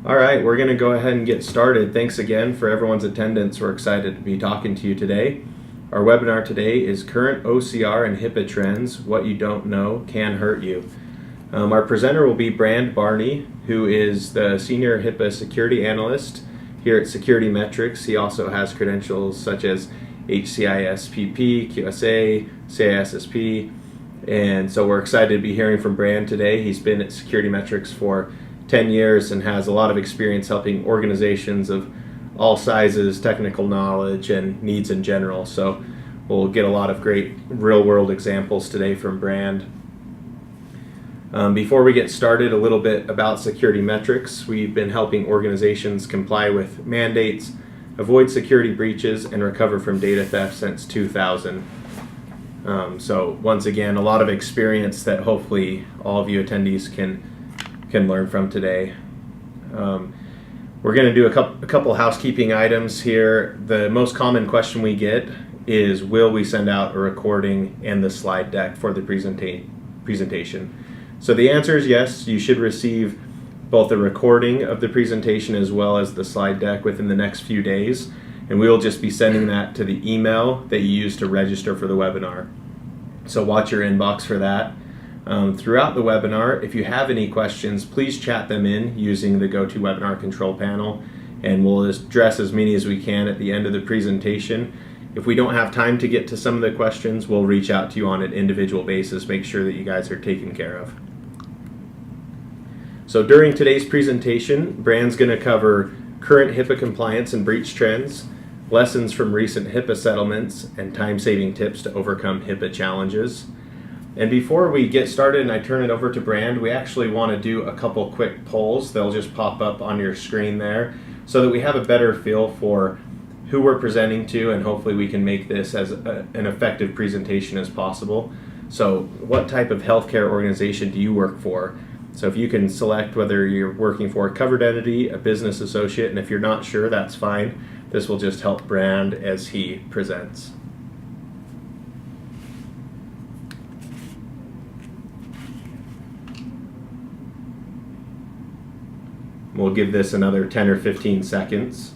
All right, we're going to go ahead and get started. Thanks again for everyone's attendance. We're excited to be talking to you today. Our webinar today is Current OCR and HIPAA Trends, What You Don't Know Can Hurt You. Our presenter will be Barney, who is the Senior HIPAA Security Analyst here at Security Metrics. He also has credentials such as HCISPP, QSA, CISSP, and so we're excited to be hearing from Brand today. He's been at Security Metrics for 10 years and has a lot of experience helping organizations of all sizes, technical knowledge, and needs in general. So we'll get a lot of great real-world examples today from Brand. Before we get started, a little bit about Security Metrics. We've been helping organizations comply with mandates, avoid security breaches, and recover from data theft since 2000. So once again, a lot of experience that hopefully all of you attendees can learn from today. We're going to do a couple housekeeping items here. The most common question we get is, will we send out a recording and the slide deck for the presentation? So the answer is yes. You should receive both a recording of the presentation as well as the slide deck within the next few days, and we will just be sending that to the email that you use to register for the webinar. So watch your inbox for that. Throughout the webinar, if you have any questions, please chat them in using the GoToWebinar control panel, and we'll address as many as we can at the end of the presentation. If we don't have time to get to some of the questions, we'll reach out to you on an individual basis, make sure that you guys are taken care of. So during today's presentation, Brand's going to cover current HIPAA compliance and breach trends, lessons from recent HIPAA settlements, and time-saving tips to overcome HIPAA challenges. And before we get started and I turn it over to Brand, we actually want to do a couple quick polls. They'll just pop up on your screen there so that we have a better feel for who we're presenting to, and hopefully we can make this as an effective presentation as possible. So what type of healthcare organization do you work for? So if you can select whether you're working for a covered entity, a business associate, and if you're not sure, that's fine. This will just help Brand as he presents. We'll give this another 10 or 15 seconds.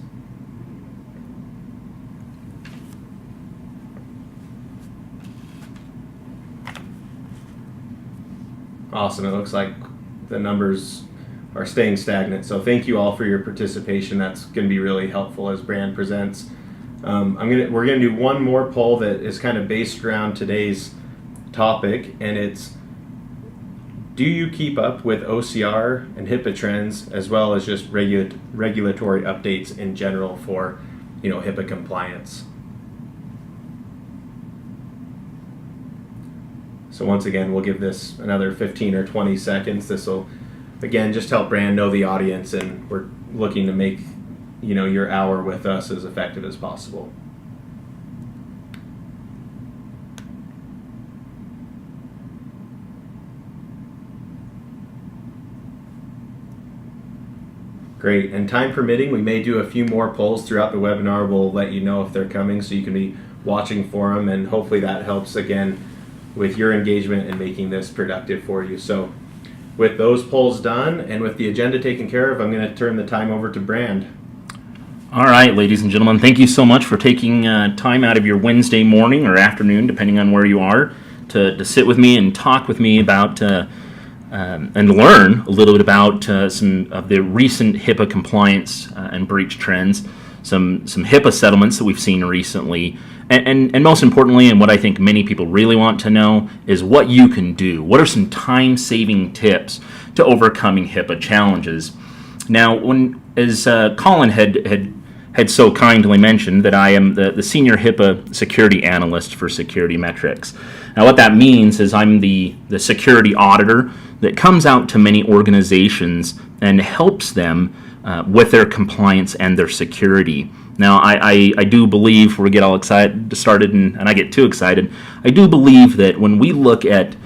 Awesome, it looks like the numbers are staying stagnant. So thank you all for your participation. That's going to be really helpful as Brand presents. We're going to do one more poll that is kind of based around today's topic, and it's, do you keep up with OCR and HIPAA trends as well as just regulatory updates in general for, HIPAA compliance? So once again, we'll give this another 15 or 20 seconds. This will, again, just help Brand know the audience, and we're looking to make, your hour with us as effective as possible. Great, and time permitting, we may do a few more polls throughout the webinar. We'll let you know if they're coming so you can be watching for them, and hopefully that helps, again, with your engagement and making this productive for you. So with those polls done and with the agenda taken care of, I'm going to turn the time over to Brand. All right, ladies and gentlemen, thank you so much for taking time out of your Wednesday morning or afternoon, depending on where you are, to sit with me and talk with me about and learn a little bit about some of the recent HIPAA compliance and breach trends, some HIPAA settlements that we've seen recently, and most importantly, and what I think many people really want to know, is what you can do. What are some time-saving tips to overcoming HIPAA challenges? Now, as Colin had so kindly mentioned, that I am the Senior HIPAA Security Analyst for Security Metrics. Now, what that means is I'm the security auditor that comes out to many organizations and helps them with their compliance and their security. Now, I do believe, before we get all started and I get too excited, I do believe that when we look at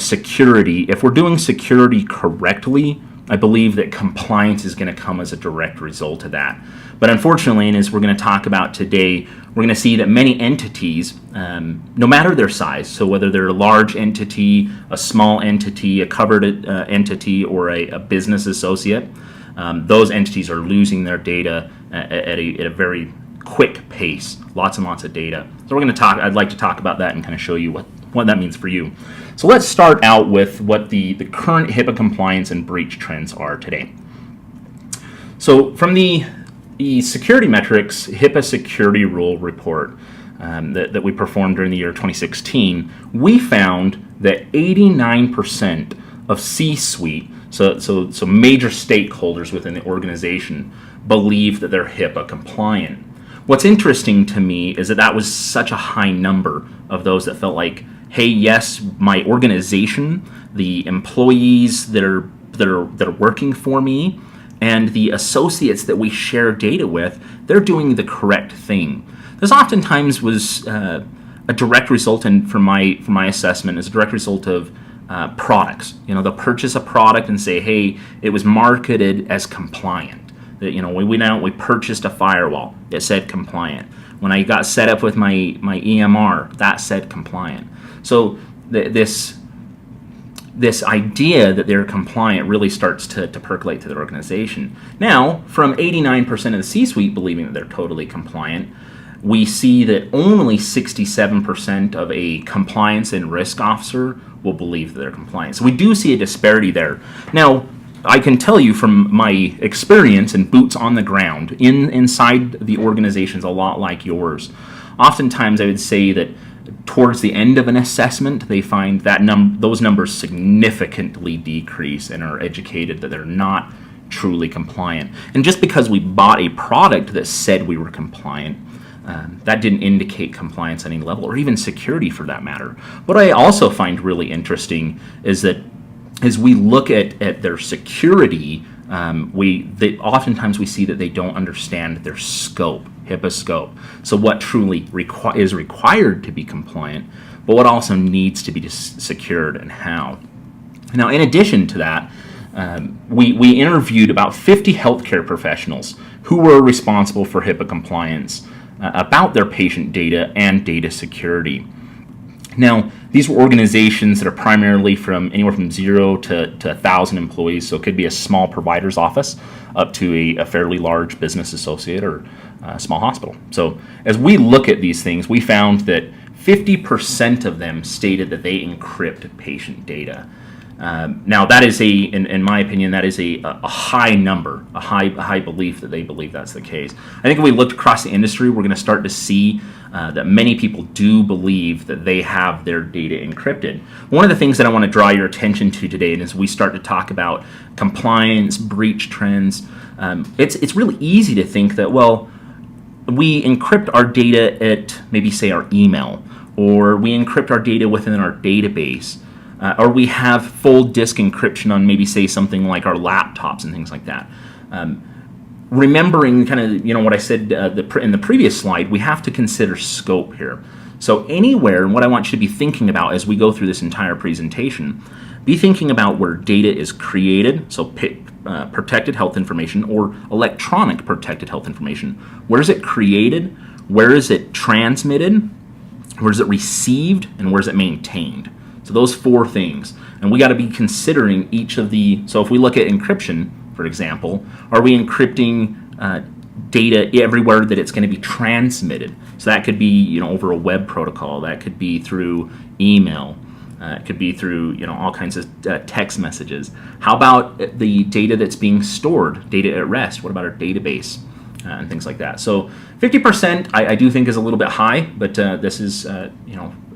security, if we're doing security correctly, I believe that compliance is going to come as a direct result of that. But unfortunately, and as we're going to talk about today, we're going to see that many entities, no matter their size, so whether they're a large entity, a small entity, a covered entity, or a business associate, those entities are losing their data at a very quick pace, lots and lots of data. So I'd like to talk about that and kind of show you what that means for you. So let's start out with what the current HIPAA compliance and breach trends are today. So from the security metrics HIPAA Security Rule report that we performed during the year 2016, we found that 89% of C-suite, so major stakeholders within the organization, believe that they're HIPAA compliant. What's interesting to me is that was such a high number of those that felt like, hey, yes, my organization, the employees that are working for me, and the associates that we share data with, they're doing the correct thing. This oftentimes was a direct result, and from my assessment, is a direct result of products. They'll purchase a product and say, hey, it was marketed as compliant. That, we went out, we purchased a firewall, it said compliant. When I got set up with my EMR, that said compliant. So this idea that they're compliant really starts to percolate to their organization. Now, from 89% of the C-suite believing that they're totally compliant, we see that only 67% of a compliance and risk officer will believe that they're compliant. So we do see a disparity there. Now, I can tell you from my experience and boots on the ground inside the organizations a lot like yours, oftentimes I would say that towards the end of an assessment, they find that those numbers significantly decrease and are educated that they're not truly compliant. And just because we bought a product that said we were compliant, that didn't indicate compliance at any level, or even security for that matter. What I also find really interesting is that as we look at their security, oftentimes we see that they don't understand their scope, HIPAA scope. So what truly is required to be compliant, but what also needs to be secured and how. Now, in addition to that, we interviewed about 50 healthcare professionals who were responsible for HIPAA compliance about their patient data and data security. Now, these were organizations that are primarily from anywhere from 0 to 1,000 employees, so it could be a small provider's office up to a fairly large business associate or a small hospital. So as we look at these things, we found that 50% of them stated that they encrypt patient data. Now, that is in my opinion, that is a high number, a high belief that they believe that's the case. I think if we looked across the industry, we're going to start to see that many people do believe that they have their data encrypted. One of the things that I want to draw your attention to today, and as we start to talk about compliance, breach trends, it's really easy to think that, well, we encrypt our data at maybe, say, our email, or we encrypt our data within our database. Or we have full disk encryption on maybe, say, something like our laptops and things like that. Remembering kind of, what I said in the previous slide, we have to consider scope here. So anywhere, and what I want you to be thinking about as we go through this entire presentation, be thinking about where data is created, so protected health information or electronic protected health information. Where is it created? Where is it transmitted? Where is it received? And where is it maintained? So those four things. And we got to be considering each of so if we look at encryption, for example, are we encrypting data everywhere that it's going to be transmitted? So that could be, over a web protocol. That could be through email. It could be through, all kinds of text messages. How about the data that's being stored, data at rest? What about our database and things like that? So 50% I do think is a little bit high, but this is,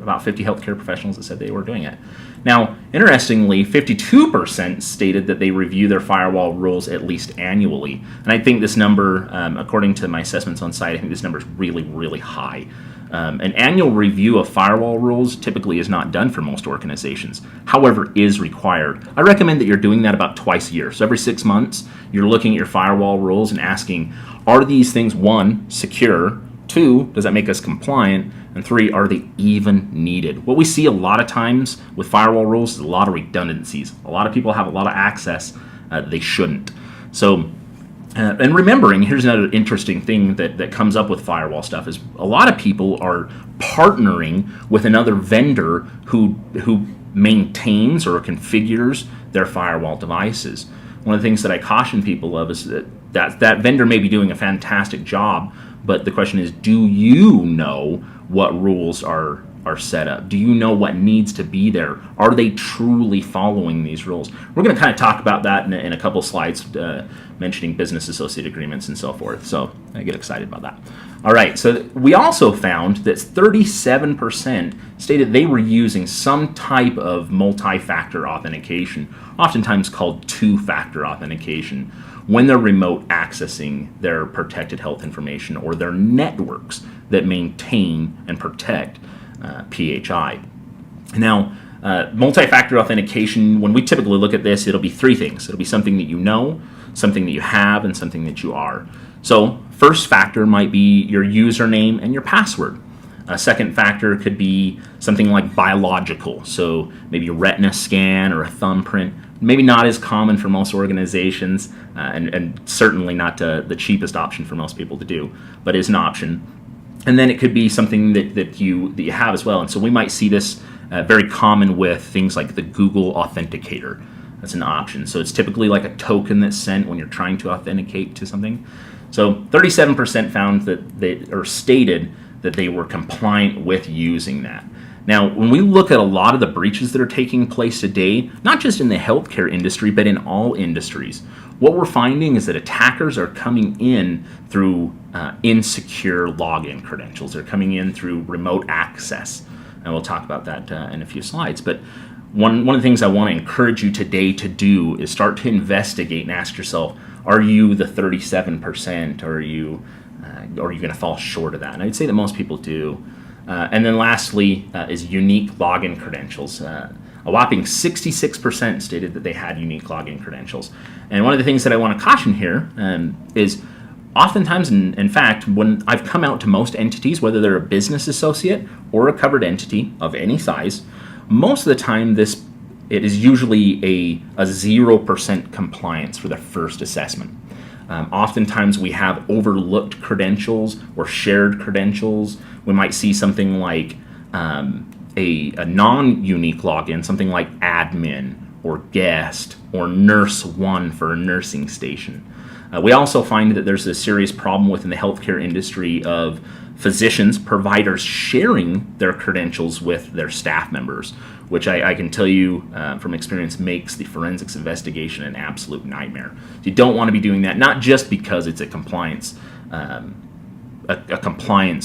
about 50 healthcare professionals that said they were doing it. Now, interestingly, 52% stated that they review their firewall rules at least annually. And I think this number, according to my assessments on site, I think this number is really, really high. An annual review of firewall rules typically is not done for most organizations, however, is required. I recommend that you're doing that about twice a year. So every 6 months, you're looking at your firewall rules and asking, are these things, 1, secure, 2, does that make us compliant, and 3, are they even needed? What we see a lot of times with firewall rules is a lot of redundancies. A lot of people have a lot of access they shouldn't. So, and remembering, here's another interesting thing that comes up with firewall stuff is a lot of people are partnering with another vendor who maintains or configures their firewall devices. one of the things that I caution people of is that vendor may be doing a fantastic job, but the question is, do you know what rules are set up? Do you know what needs to be there? Are they truly following these rules? We're going to kind of talk about that in a couple slides, mentioning business associate agreements and so forth. So I get excited about that. All right, so we also found that 37% stated they were using some type of multi-factor authentication, oftentimes called two-factor authentication, when they're remote accessing their protected health information or their networks that maintain and protect PHI. Now, multi-factor authentication, when we typically look at this, it'll be three things. It'll be something that you know, something that you have, and something that you are. So first factor might be your username and your password. A second factor could be something like biological, so maybe a retina scan or a thumbprint. Maybe not as common for most organizations, and certainly not the cheapest option for most people to do, but is an option. And then it could be something that you have as well. And so we might see this very common with things like the Google Authenticator. That's an option. So it's typically like a token that's sent when you're trying to authenticate to something. So 37% found or stated that they were compliant with using that. Now, when we look at a lot of the breaches that are taking place today, not just in the healthcare industry, but in all industries, what we're finding is that attackers are coming in through insecure login credentials. They're coming in through remote access, and we'll talk about that in a few slides. But one of the things I want to encourage you today to do is start to investigate and ask yourself, are you the 37%, or are you going to fall short of that? And I'd say that most people do. And then lastly is unique login credentials. A whopping 66% stated that they had unique login credentials. And one of the things that I want to caution here is oftentimes, in fact, when I've come out to most entities, whether they're a business associate or a covered entity of any size, most of the time it is usually a 0% compliance for the first assessment. Oftentimes we have overlooked credentials or shared credentials. We might see something like a non-unique login, something like admin or guest or nurse 1 for a nursing station. We also find that there's a serious problem within the healthcare industry of physicians, providers sharing their credentials with their staff members, which I can tell you from experience makes the forensics investigation an absolute nightmare. So you don't want to be doing that, not just because it's a compliance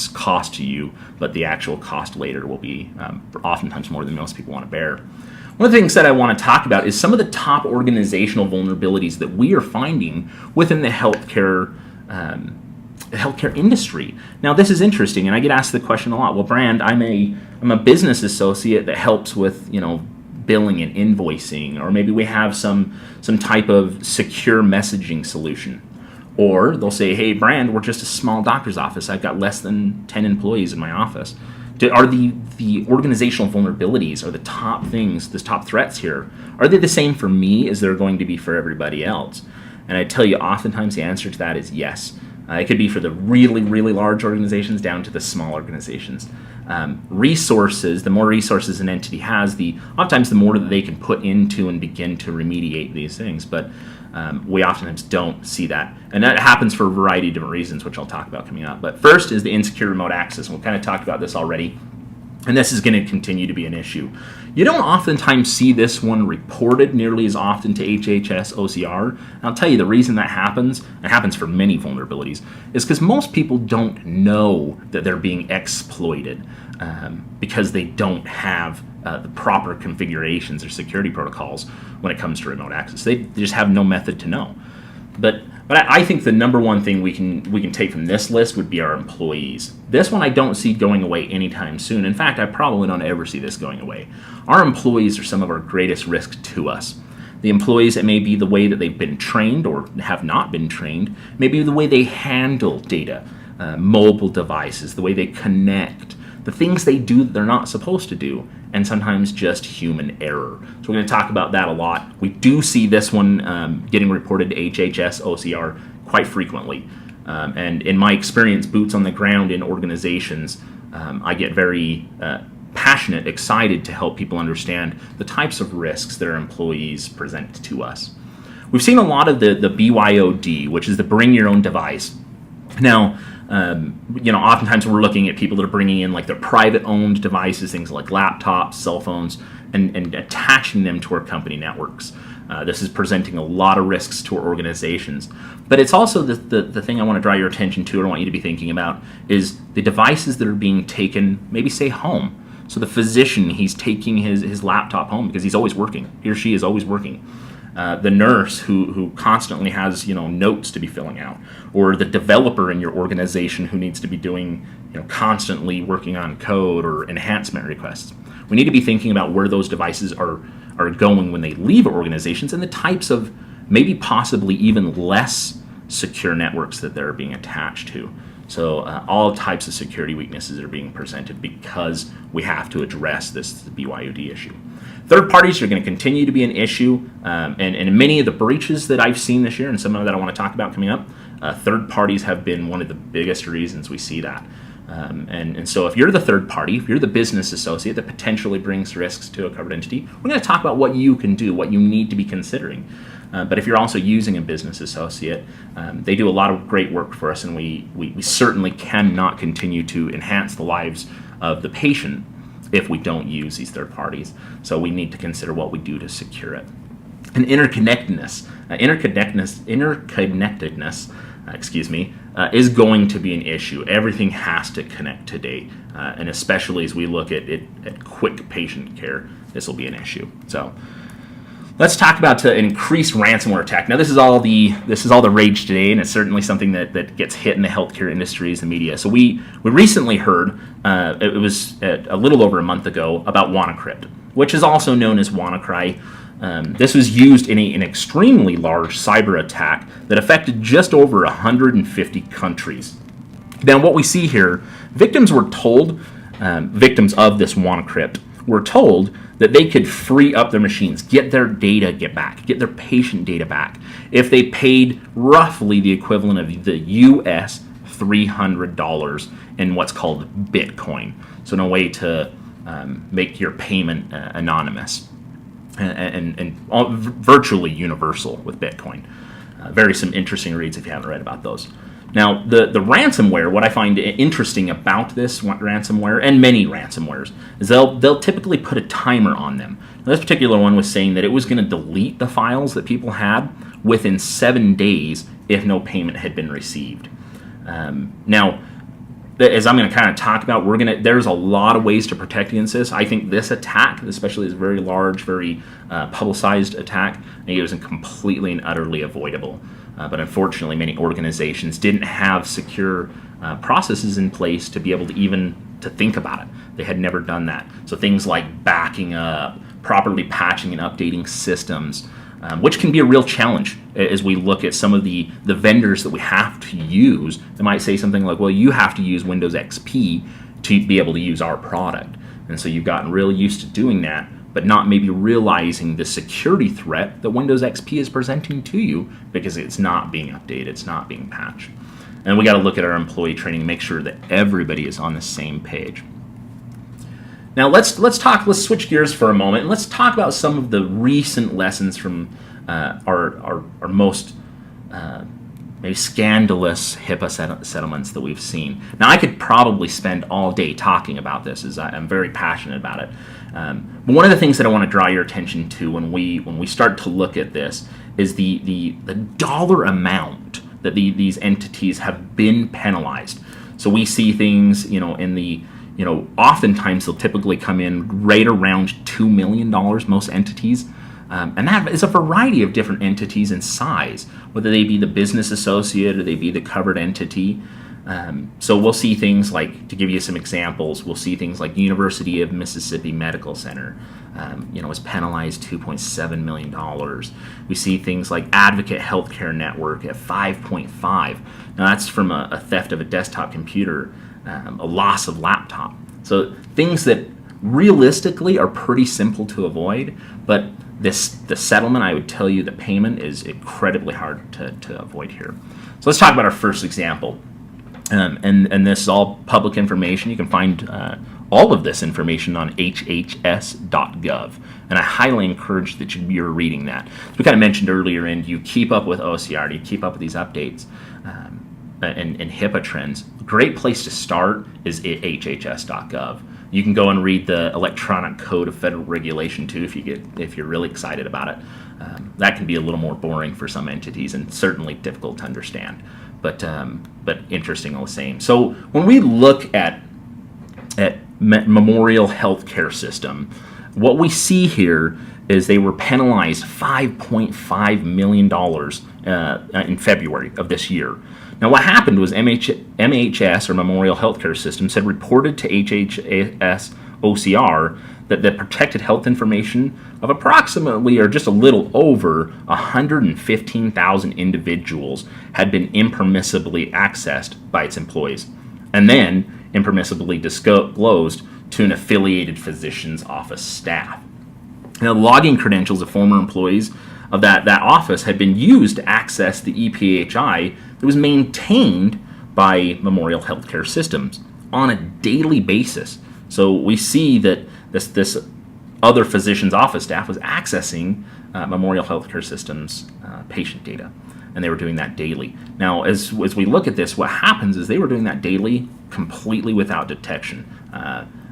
cost to you, but the actual cost later will be oftentimes more than most people want to bear. One of the things that I want to talk about is some of the top organizational vulnerabilities that we are finding within the healthcare industry. Now, this is interesting, and I get asked the question a lot. Well, Brand, I'm a business associate that helps with billing and invoicing, or maybe we have some type of secure messaging solution. Or they'll say, hey, Brand, we're just a small doctor's office. I've got less than 10 employees in my office. Are the organizational vulnerabilities, or the top things, the top threats here, are they the same for me as they're going to be for everybody else? And I tell you, oftentimes the answer to that is yes. It could be for the really, really large organizations down to the small organizations. Resources, the more resources an entity has, oftentimes the more that they can put into and begin to remediate these things. But we oftentimes don't see that. And that happens for a variety of different reasons, which I'll talk about coming up. But first is the insecure remote access. And we kind of talked about this already. And this is going to continue to be an issue. You don't oftentimes see this one reported nearly as often to HHS OCR. And I'll tell you the reason that happens, it happens for many vulnerabilities, is because most people don't know that they're being exploited because they don't have the proper configurations or security protocols when it comes to remote access. They just have no method to know. But I think the number one thing we can take from this list would be our employees. This one I don't see going away anytime soon. In fact, I probably don't ever see this going away. Our employees are some of our greatest risks to us. The employees, it may be the way that they've been trained or have not been trained, maybe the way they handle data, mobile devices, the way they connect, the things they do that they're not supposed to do, and sometimes just human error. So we're going to talk about that a lot. We do see this one getting reported to HHS OCR quite frequently. And in my experience, boots on the ground in organizations, I get very passionate, excited to help people understand the types of risks that our employees present to us. we've seen a lot of the BYOD, which is the bring your own device. Now, oftentimes we're looking at people that are bringing in like their private owned devices, things like laptops, cell phones, and attaching them to our company networks. This is presenting a lot of risks to our organizations. But it's also the thing I want to draw your attention to, and I want you to be thinking about, is the devices that are being taken, maybe say home. So the physician, he's taking his laptop home because he's always working. He or she is always working. The nurse who constantly has notes to be filling out, or the developer in your organization who needs to be doing constantly working on code or enhancement requests. We need to be thinking about where those devices are going when they leave organizations, and the types of maybe possibly even less secure networks that they're being attached to. So all types of security weaknesses are being presented because we have to address this BYOD issue. Third parties are going to continue to be an issue, and many of the breaches that I've seen this year, and some of that I want to talk about coming up, third parties have been one of the biggest reasons we see that. And so if you're the third party, if you're the business associate that potentially brings risks to a covered entity, we're going to talk about what you can do, what you need to be considering. But if you're also using a business associate, they do a lot of great work for us, and we certainly cannot continue to enhance the lives of the patient if we don't use these third parties. So we need to consider what we do to secure it. And interconnectedness is going to be an issue. Everything has to connect today, and especially as we look at quick patient care, this will be an issue. So let's talk about an increased ransomware attack. Now, this is all the rage today, and it's certainly something that gets hit in the healthcare industries, the media. So we recently heard, it was a little over a month ago, about WannaCry, which is also known as WannaCry. This was used in an extremely large cyber attack that affected just over 150 countries. Now, what we see here, victims of this WannaCry were told that they could free up their machines, get their data get their patient data back, if they paid roughly the equivalent of the US $300 in what's called Bitcoin. So in a way to make your payment anonymous and virtually universal with Bitcoin. Some interesting reads if you haven't read about those. Now, the ransomware, what I find interesting about this ransomware, and many ransomwares, is they'll typically put a timer on them. Now, this particular one was saying that it was going to delete the files that people had within 7 days if no payment had been received. Now, as I'm going to kind of talk about, there's a lot of ways to protect against this. I think this attack, especially this very large, very publicized attack, I think it was completely and utterly avoidable. But unfortunately, many organizations didn't have secure processes in place to be able to think about it. They had never done that. So things like backing up, properly patching and updating systems, which can be a real challenge as we look at some of the vendors that we have to use. They might say something like, well, you have to use Windows XP to be able to use our product. And so you've gotten really used to doing that, but not maybe realizing the security threat that Windows XP is presenting to you because it's not being updated, it's not being patched. And we got to look at our employee training and make sure that everybody is on the same page. Now let's switch gears for a moment and let's talk about some of the recent lessons from our most maybe scandalous HIPAA settlements that we've seen. Now, I could probably spend all day talking about this, as I'm very passionate about it. But one of the things that I want to draw your attention to when we start to look at this is the dollar amount that these entities have been penalized. So we see things, oftentimes they'll typically come in right around $2 million, most entities. And that is a variety of different entities in size, whether they be the business associate or they be the covered entity. So we'll see things like, to give you some examples, we'll see things like University of Mississippi Medical Center, was penalized $2.7 million. We see things like Advocate Healthcare Network at $5.5. Now that's from a theft of a desktop computer, a loss of laptop. So things that realistically are pretty simple to avoid, but the settlement, I would tell you, the payment is incredibly hard to avoid here. So let's talk about our first example. And this is all public information. You can find all of this information on hhs.gov. And I highly encourage that you're reading that. As we kind of mentioned earlier, and you keep up with OCR, you keep up with these updates and HIPAA trends. A great place to start is at hhs.gov. You can go and read the electronic code of federal regulation too if you're really excited about it. That can be a little more boring for some entities and certainly difficult to understand, but interesting all the same. So when we look at Memorial Healthcare System, what we see here is they were penalized $5.5 million in February of this year. Now, what happened was MHS, or Memorial Healthcare Systems, had reported to HHS OCR that the protected health information of approximately, or just a little over, 115,000 individuals had been impermissibly accessed by its employees, and then impermissibly disclosed to an affiliated physician's office staff. Now, the login credentials of former employees of that office had been used to access the EPHI that was maintained by Memorial Healthcare Systems on a daily basis. So we see that this other physician's office staff was accessing Memorial Healthcare Systems patient data, and they were doing that daily. Now, as we look at this, what happens is they were doing that daily completely without detection.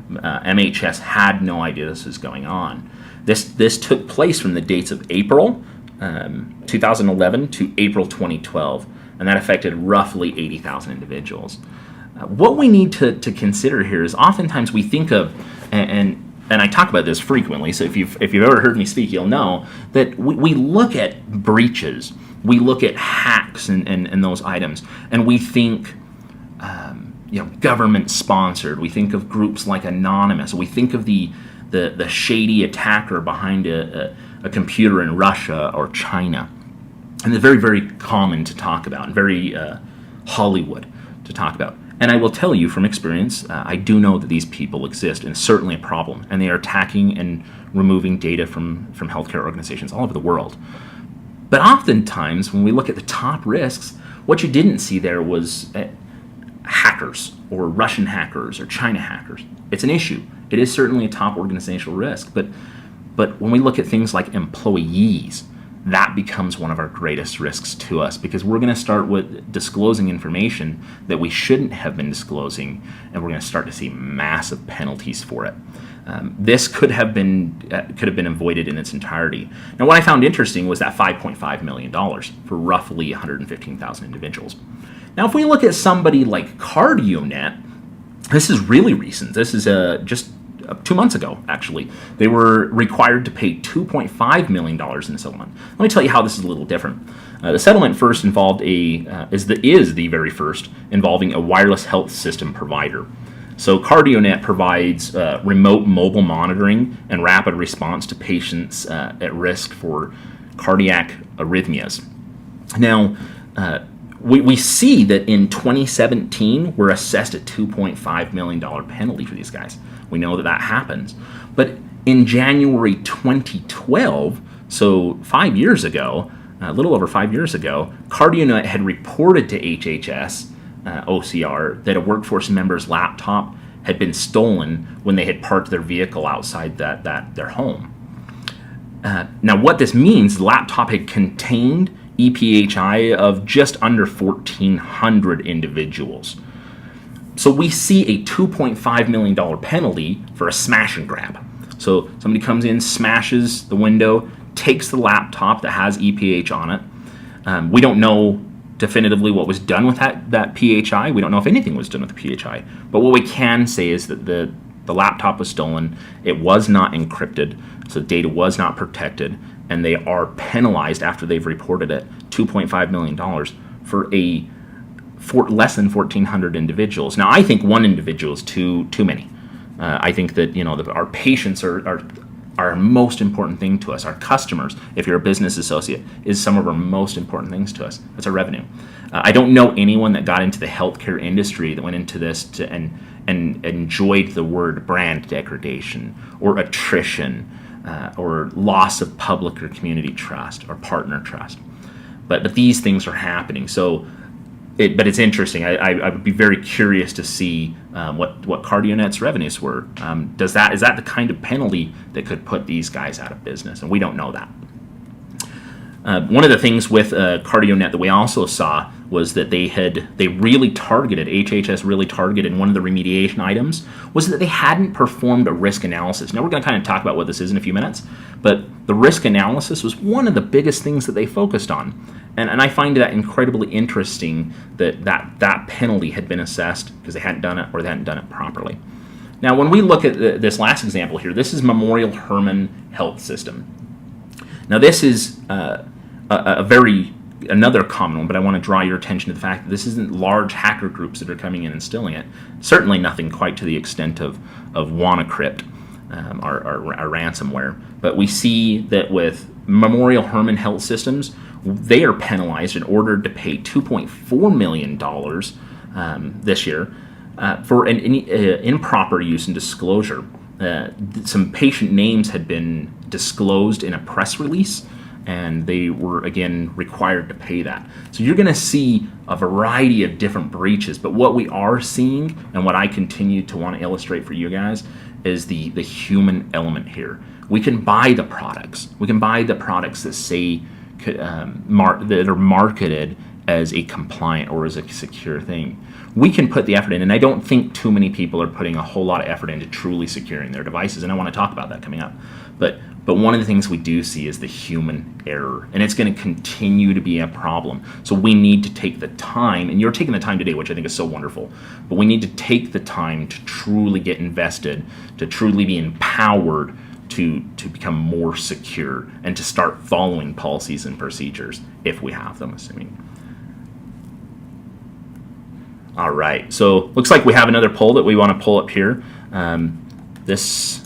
MHS had no idea this was going on. This took place from the dates of April 2011 to April 2012, and that affected roughly 80,000 individuals. What we need to consider here is oftentimes we think of, and I talk about this frequently, so if you've ever heard me speak, you'll know that we look at breaches, we look at hacks and those items, and we think government sponsored. We think of groups like Anonymous. We think of the shady attacker behind a computer in Russia or China. And they're very, very common to talk about, and very Hollywood to talk about. And I will tell you from experience, I do know that these people exist, and it's certainly a problem. And they are attacking and removing data from healthcare organizations all over the world. But oftentimes, when we look at the top risks, what you didn't see there was hackers, or Russian hackers, or China hackers. It's an issue. It is certainly a top organizational risk. But when we look at things like employees, that becomes one of our greatest risks to us, because we're going to start with disclosing information that we shouldn't have been disclosing, and we're going to start to see massive penalties for it. This could have been avoided in its entirety. Now, what I found interesting was that $5.5 million for roughly 115,000 individuals. Now, if we look at somebody like CardioNet, this is really recent. This is just 2 months ago, actually. They were required to pay $2.5 million in a settlement. Let me tell you how this is a little different. The settlement first involved is the very first involving a wireless health system provider. So CardioNet provides remote mobile monitoring and rapid response to patients at risk for cardiac arrhythmias. Now, we see that in 2017, we're assessed a $2.5 million penalty for these guys. We know that happens. But in January 2012, so 5 years ago, a little over 5 years ago, CardioNet had reported to HHS OCR that a workforce member's laptop had been stolen when they had parked their vehicle outside their home. Now, what this means, the laptop had contained EPHI of just under 1,400 individuals. So we see a $2.5 million penalty for a smash and grab. So somebody comes in, smashes the window, takes the laptop that has EPH on it. We don't know definitively what was done with that PHI. We don't know if anything was done with the PHI. But what we can say is that the laptop was stolen. It was not encrypted, so the data was not protected, and they are penalized after they've reported it, $2.5 million for less than 1,400 individuals. Now, I think one individual is too many. I think that our patients are our most important thing to us. Our customers, if you're a business associate, is some of our most important things to us. That's our revenue. I don't know anyone that got into the healthcare industry that went into this and enjoyed the word brand degradation or attrition or loss of public or community trust or partner trust. But these things are happening. So but it's interesting. I would be very curious to see what CardioNet's revenues were. Is that the kind of penalty that could put these guys out of business? And we don't know that. One of the things with CardioNet that we also saw was that they really targeted, HHS really targeted, one of the remediation items was that they hadn't performed a risk analysis. Now we're going to kind of talk about what this is in a few minutes, but the risk analysis was one of the biggest things that they focused on. And I find that incredibly interesting that penalty had been assessed because they hadn't done it or they hadn't done it properly. Now when we look at this last example here, this is Memorial Hermann Health System. Now this is another common one, but I want to draw your attention to the fact that this isn't large hacker groups that are coming in and stealing it. Certainly nothing quite to the extent of WannaCry, our ransomware. But we see that with Memorial Hermann Health Systems, they are penalized and ordered to pay $2.4 million this year for an improper use and disclosure. Some patient names had been disclosed in a press release, and they were, again, required to pay that. So you're going to see a variety of different breaches, but what we are seeing, and what I continue to want to illustrate for you guys, is the human element here. We can buy the products. We can buy the products that say that are marketed as a compliant or as a secure thing. We can put the effort in, and I don't think too many people are putting a whole lot of effort into truly securing their devices, and I want to talk about that coming up. But one of the things we do see is the human error, and it's going to continue to be a problem. So we need to take the time, and you're taking the time today, which I think is so wonderful, but we need to take the time to truly get invested, to truly be empowered to become more secure, and to start following policies and procedures if we have them, assuming. All right, so looks like we have another poll that we want to pull up here. This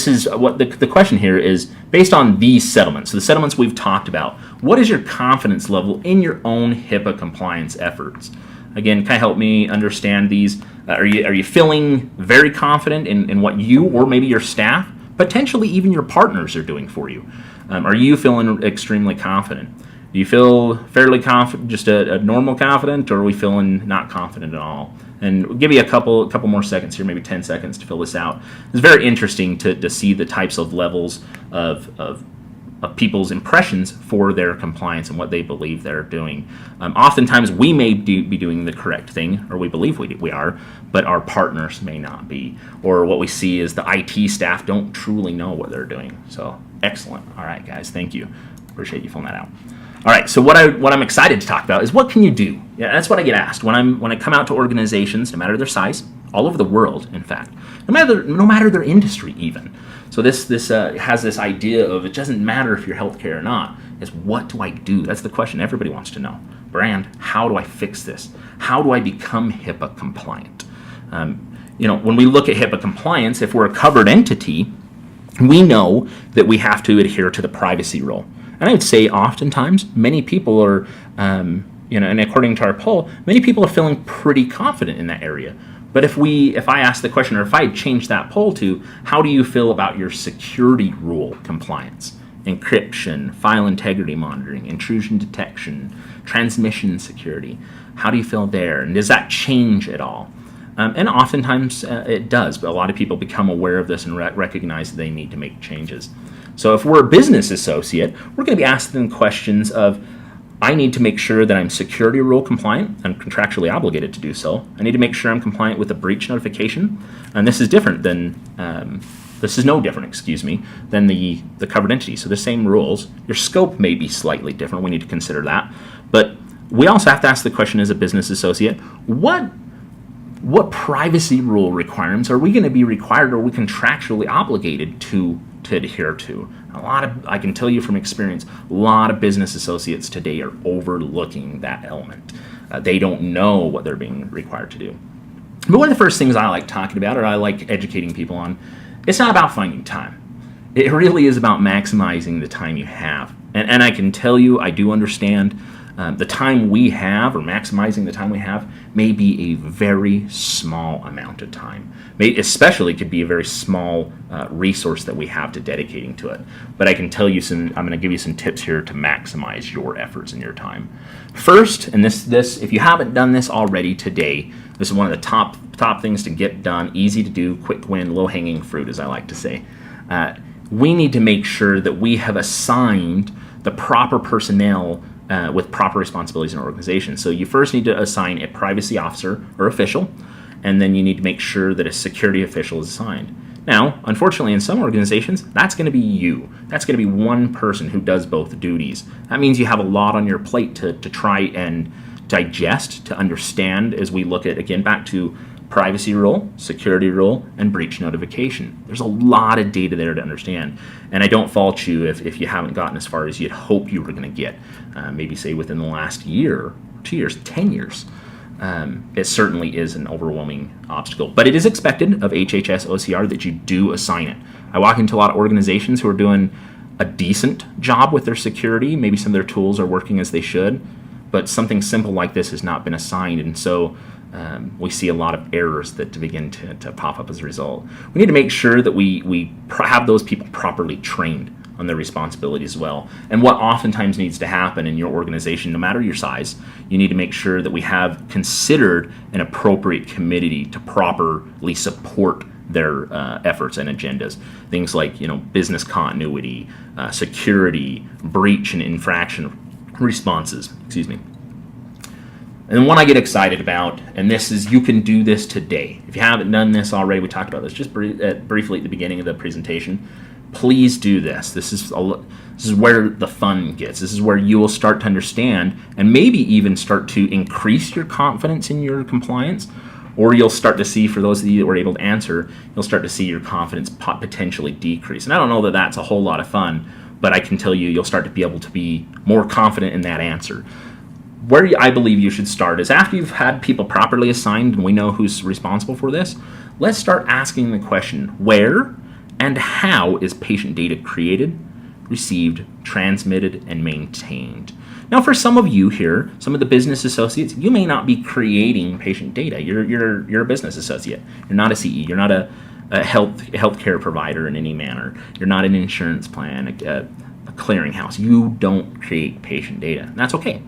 is what the question here is based on these settlements. So the settlements we've talked about, what is your confidence level in your own HIPAA compliance efforts? Again, kind of help me understand these. Are you feeling very confident in what you or maybe your staff, potentially even your partners, are doing for you? Are you feeling extremely confident? Do you feel fairly confident, just a normal confident, or are we feeling not confident at all? And we'll give you a couple more seconds here, maybe 10 seconds to fill this out. It's very interesting to see the types of levels of people's impressions for their compliance and what they believe they're doing. Oftentimes we may be doing the correct thing, or we believe we are, but our partners may not be. Or what we see is the IT staff don't truly know what they're doing. So excellent. All right, guys, thank you. Appreciate you filling that out. All right, so what I'm excited to talk about is what can you do? Yeah, that's what I get asked when I come out to organizations, no matter their size, all over the world, in fact, no matter their industry, even. So this has this idea of it doesn't matter if you're healthcare or not. It's what do I do? That's the question everybody wants to know. Brand, how do I fix this? How do I become HIPAA compliant? When we look at HIPAA compliance, if we're a covered entity, we know that we have to adhere to the privacy rule. And I would say oftentimes many people are, and according to our poll, many people are feeling pretty confident in that area. But if I ask the question, or if I change that poll to, how do you feel about your security rule compliance? Encryption, file integrity monitoring, intrusion detection, transmission security. How do you feel there? And does that change at all? And oftentimes it does, but a lot of people become aware of this and recognize that they need to make changes. So if we're a business associate, we're going to be asking questions of, I need to make sure that I'm security rule compliant. I'm contractually obligated to do so. I need to make sure I'm compliant with the breach notification. And this is different than, no different than the covered entity. So the same rules. Your scope may be slightly different. We need to consider that. But we also have to ask the question as a business associate, what privacy rule requirements are we going to be required, or are we contractually obligated to adhere to? I can tell you from experience, a lot of business associates today are overlooking that element. They don't know what they're being required to do. But one of the first things I like talking about, or I like educating people on, it's not about finding time. It really is about maximizing the time you have. And I can tell you, I do understand the time we have, or maximizing the time we have, may be a very small amount of time. Especially could be a very small resource that we have to dedicating to it. But I can tell you I'm going to give you some tips here to maximize your efforts and your time. First, and this if you haven't done this already today, this is one of the top things to get done, easy to do, quick win, low-hanging fruit, as I like to say. We need to make sure that we have assigned the proper personnel with proper responsibilities in our organization. So you first need to assign a privacy officer or official, and then you need to make sure that a security official is assigned. Now, unfortunately, in some organizations, that's going to be you. That's going to be one person who does both duties. That means you have a lot on your plate to try and digest, to understand, as we look at, again, back to privacy rule, security rule, and breach notification. There's a lot of data there to understand. And I don't fault you if you haven't gotten as far as you'd hope you were going to get. Maybe say within the last year, 2 years, 10 years. It certainly is an overwhelming obstacle. But it is expected of HHS OCR that you do assign it. I walk into a lot of organizations who are doing a decent job with their security. Maybe some of their tools are working as they should. But something simple like this has not been assigned. And so we see a lot of errors that begin to pop up as a result. We need to make sure that we have those people properly trained on their responsibilities as well. And what oftentimes needs to happen in your organization, no matter your size, you need to make sure that we have considered an appropriate committee to properly support their efforts and agendas. Things like business continuity, security, breach and infraction responses. Excuse me. And then one I get excited about, and this is, you can do this today. If you haven't done this already, we talked about this just briefly at the beginning of the presentation. Please do this. This is where the fun gets. This is where you will start to understand and maybe even start to increase your confidence in your compliance, or you'll start to see, for those of you that were able to answer, you'll start to see your confidence potentially decrease. And I don't know that that's a whole lot of fun, but I can tell you you'll start to be able to be more confident in that answer. Where I believe you should start is after you've had people properly assigned and we know who's responsible for this, let's start asking the question, where and how is patient data created, received, transmitted, and maintained? Now, for some of you here, some of the business associates, you may not be creating patient data. You're a business associate. You're not a CE. You're not a healthcare provider in any manner. You're not an insurance plan, a clearinghouse. You don't create patient data. And that's okay.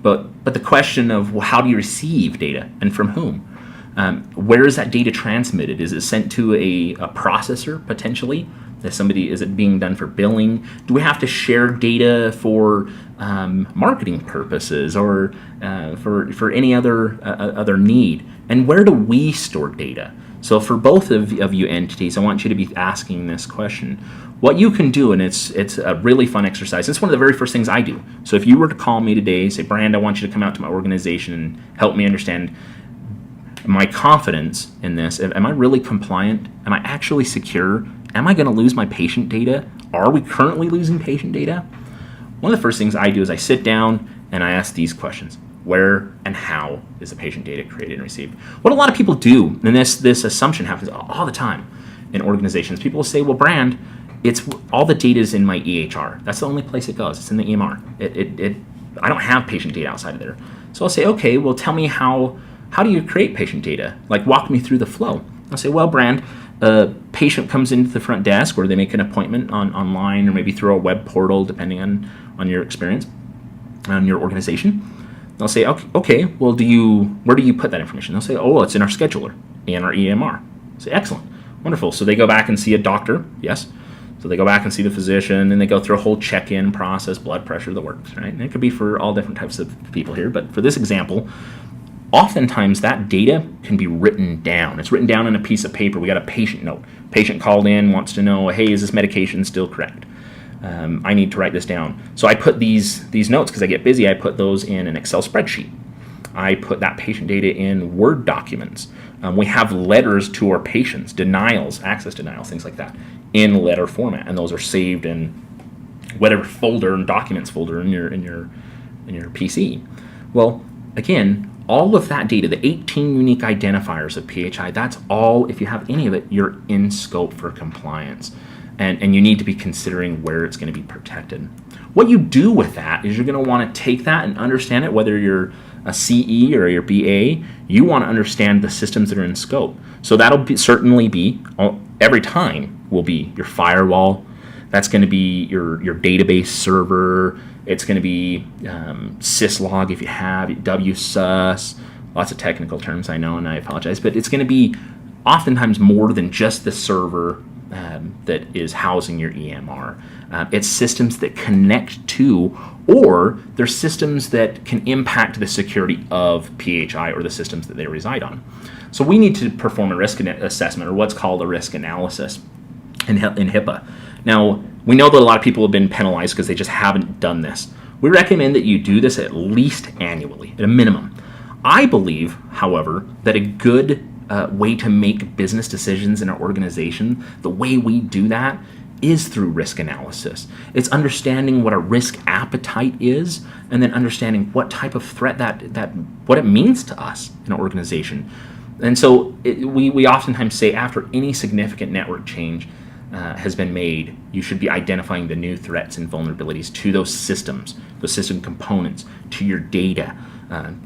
But the question of, well, how do you receive data and from whom? Where is that data transmitted? Is it sent to a processor potentially? Is it being done for billing? Do we have to share data for marketing purposes or for any other need? And where do we store data? So for both of you entities, I want you to be asking this question. What you can do, and it's a really fun exercise. It's one of the very first things I do. So if you were to call me today, say, Brand, I want you to come out to my organization and help me understand my confidence in this. Am I really compliant? Am I actually secure? Am I going to lose my patient data? Are we currently losing patient data? One of the first things I do is I sit down and I ask these questions. Where and how is the patient data created and received? What a lot of people do, and this assumption happens all the time in organizations. People will say, well, Brand, it's all the data is in my EHR. That's the only place it goes. It's in the EMR. I don't have patient data outside of there. So I'll say, okay, well, tell me how do you create patient data? Like, walk me through the flow. I'll say, well, Brand, a patient comes into the front desk, or they make an appointment online, or maybe through a web portal, depending on your experience, on your organization. They'll say, okay, well, where do you put that information? They'll say, oh, well, it's in our scheduler, in our EMR. I'll say, excellent, wonderful. So they go back and see a doctor, yes. So they go back and see the physician, and they go through a whole check-in process, blood pressure, the works, right? And it could be for all different types of people here, but for this example, oftentimes that data can be written down. It's written down on a piece of paper. We got a patient note. Patient called in, wants to know, hey, is this medication still correct? I need to write this down. So I put these notes, because I get busy, I put those in an Excel spreadsheet. I put that patient data in Word documents. We have letters to our patients, denials, access denials, things like that, in letter format, and those are saved in whatever folder and documents folder in your PC. Well, again, all of that data, the 18 unique identifiers of PHI, that's all, if you have any of it, you're in scope for compliance. and you need to be considering where it's going to be protected. What you do with that is you're going to want to take that and understand it, whether you're a CE or your BA, you want to understand the systems that are in scope. So that'll certainly be, every time will be your firewall, that's going to be your database server, it's going to be syslog if you have, WSUS, lots of technical terms I know and I apologize, but it's going to be oftentimes more than just the server that is housing your EMR. It's systems that connect to, or they're systems that can impact the security of PHI or the systems that they reside on. So we need to perform a risk assessment, or what's called a risk analysis in HIPAA. Now, we know that a lot of people have been penalized because they just haven't done this. We recommend that you do this at least annually, at a minimum. I believe, however, that a good way to make business decisions in our organization, the way we do that is through risk analysis. It's understanding what our risk appetite is, and then understanding what type of threat what it means to us in our organization. And so we oftentimes say after any significant network change has been made, you should be identifying the new threats and vulnerabilities to those systems, those system components, to your data,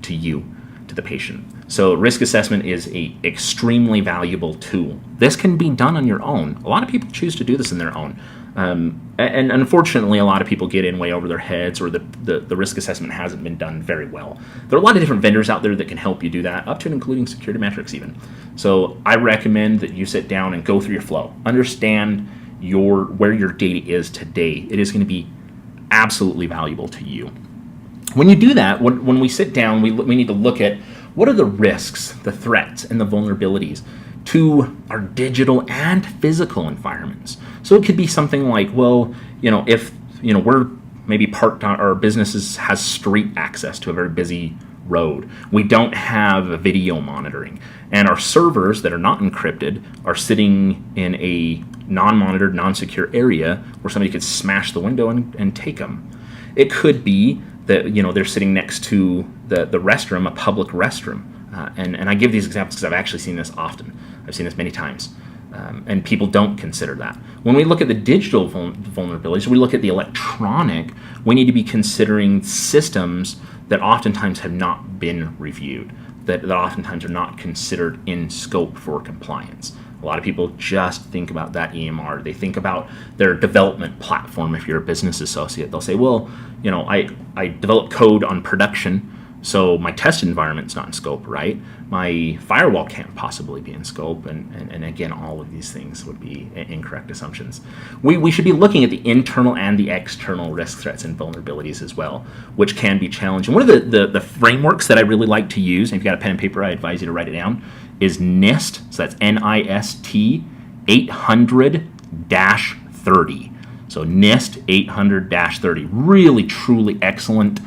to you, to the patient. So risk assessment is a extremely valuable tool. This can be done on your own. A lot of people choose to do this on their own. And unfortunately, a lot of people get in way over their heads, or the risk assessment hasn't been done very well. There are a lot of different vendors out there that can help you do that, up to and including Security Metrics even. So I recommend that you sit down and go through your flow. Understand where your data is today. It is going to be absolutely valuable to you. When you do that, when we sit down, we need to look at what are the risks, the threats, and the vulnerabilities to our digital and physical environments. So it could be something like, well, if we're maybe parked on our businesses has street access to a very busy road. We don't have video monitoring, and our servers that are not encrypted are sitting in a non-monitored, non-secure area where somebody could smash the window and take them. It could be that they're sitting next to the restroom, a public restroom, and I give these examples because I've actually seen this often. I've seen this many times, and people don't consider that. When we look at the digital vulnerabilities, we look at the electronic, we need to be considering systems that oftentimes have not been reviewed, that oftentimes are not considered in scope for compliance. A lot of people just think about that EMR. They think about their development platform. If you're a business associate, they'll say, well, I develop code on production, so my test environment's not in scope, right? My firewall can't possibly be in scope, and again, all of these things would be incorrect assumptions. We should be looking at the internal and the external risk, threats, and vulnerabilities as well, which can be challenging. One of the frameworks that I really like to use, and if you've got a pen and paper, I advise you to write it down, is NIST, so that's NIST 800-30. So NIST 800-30, really truly excellent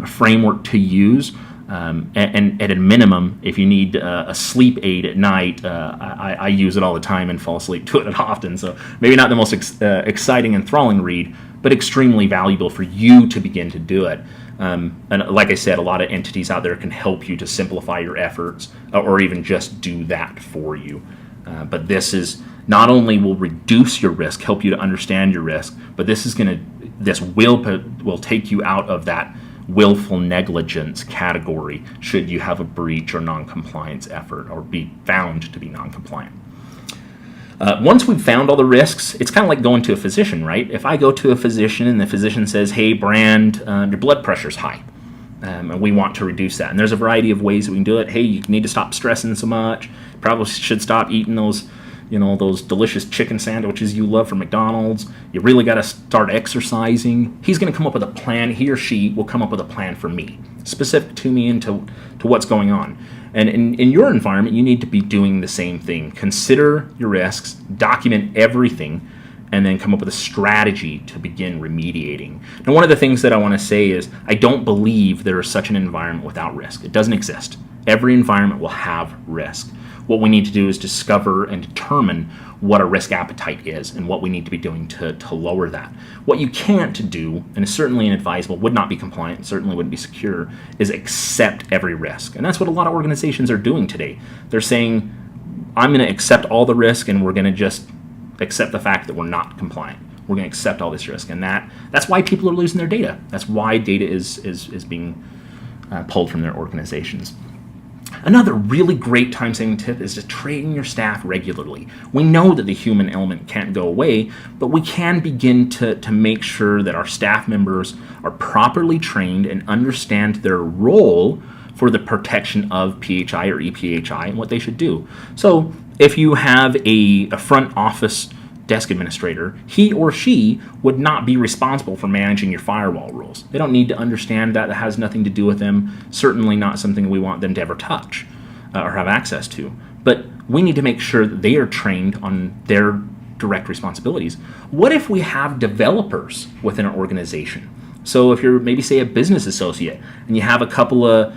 framework to use. And at a minimum, if you need a sleep aid at night, I use it all the time and fall asleep to it often. So maybe not the most exciting and enthralling read, but extremely valuable for you to begin to do it. And like I said, a lot of entities out there can help you to simplify your efforts, or even just do that for you. But this is not only will reduce your risk, help you to understand your risk, but this will take you out of that willful negligence category should you have a breach or non-compliance effort or be found to be non-compliant. Once we've found all the risks, it's kind of like going to a physician, right? If I go to a physician and the physician says, hey, Brand, your blood pressure's high, and we want to reduce that. And there's a variety of ways that we can do it. Hey, you need to stop stressing so much. Probably should stop eating those delicious chicken sandwiches you love from McDonald's. You really got to start exercising. He's going to come up with a plan. He or she will come up with a plan for me, specific to me and to what's going on. And in your environment, you need to be doing the same thing. Consider your risks, document everything, and then come up with a strategy to begin remediating. Now, one of the things that I want to say is I don't believe there is such an environment without risk. It doesn't exist. Every environment will have risk. What we need to do is discover and determine what our risk appetite is and what we need to be doing to lower that. What you can't do, and is certainly inadvisable, would not be compliant, certainly wouldn't be secure, is accept every risk. And that's what a lot of organizations are doing today. They're saying, I'm going to accept all the risk and we're going to just accept the fact that we're not compliant. We're going to accept all this risk, and that's why people are losing their data. That's why data is being pulled from their organizations. Another really great time-saving tip is to train your staff regularly. We know that the human element can't go away, but we can begin to make sure that our staff members are properly trained and understand their role for the protection of PHI or ePHI and what they should do. So if you have a front office desk administrator, he or she would not be responsible for managing your firewall rules. They don't need to understand that. That has nothing to do with them. Certainly not something we want them to ever touch or have access to. But we need to make sure that they are trained on their direct responsibilities. What if we have developers within an organization? So if you're maybe, say, a business associate and you have a couple of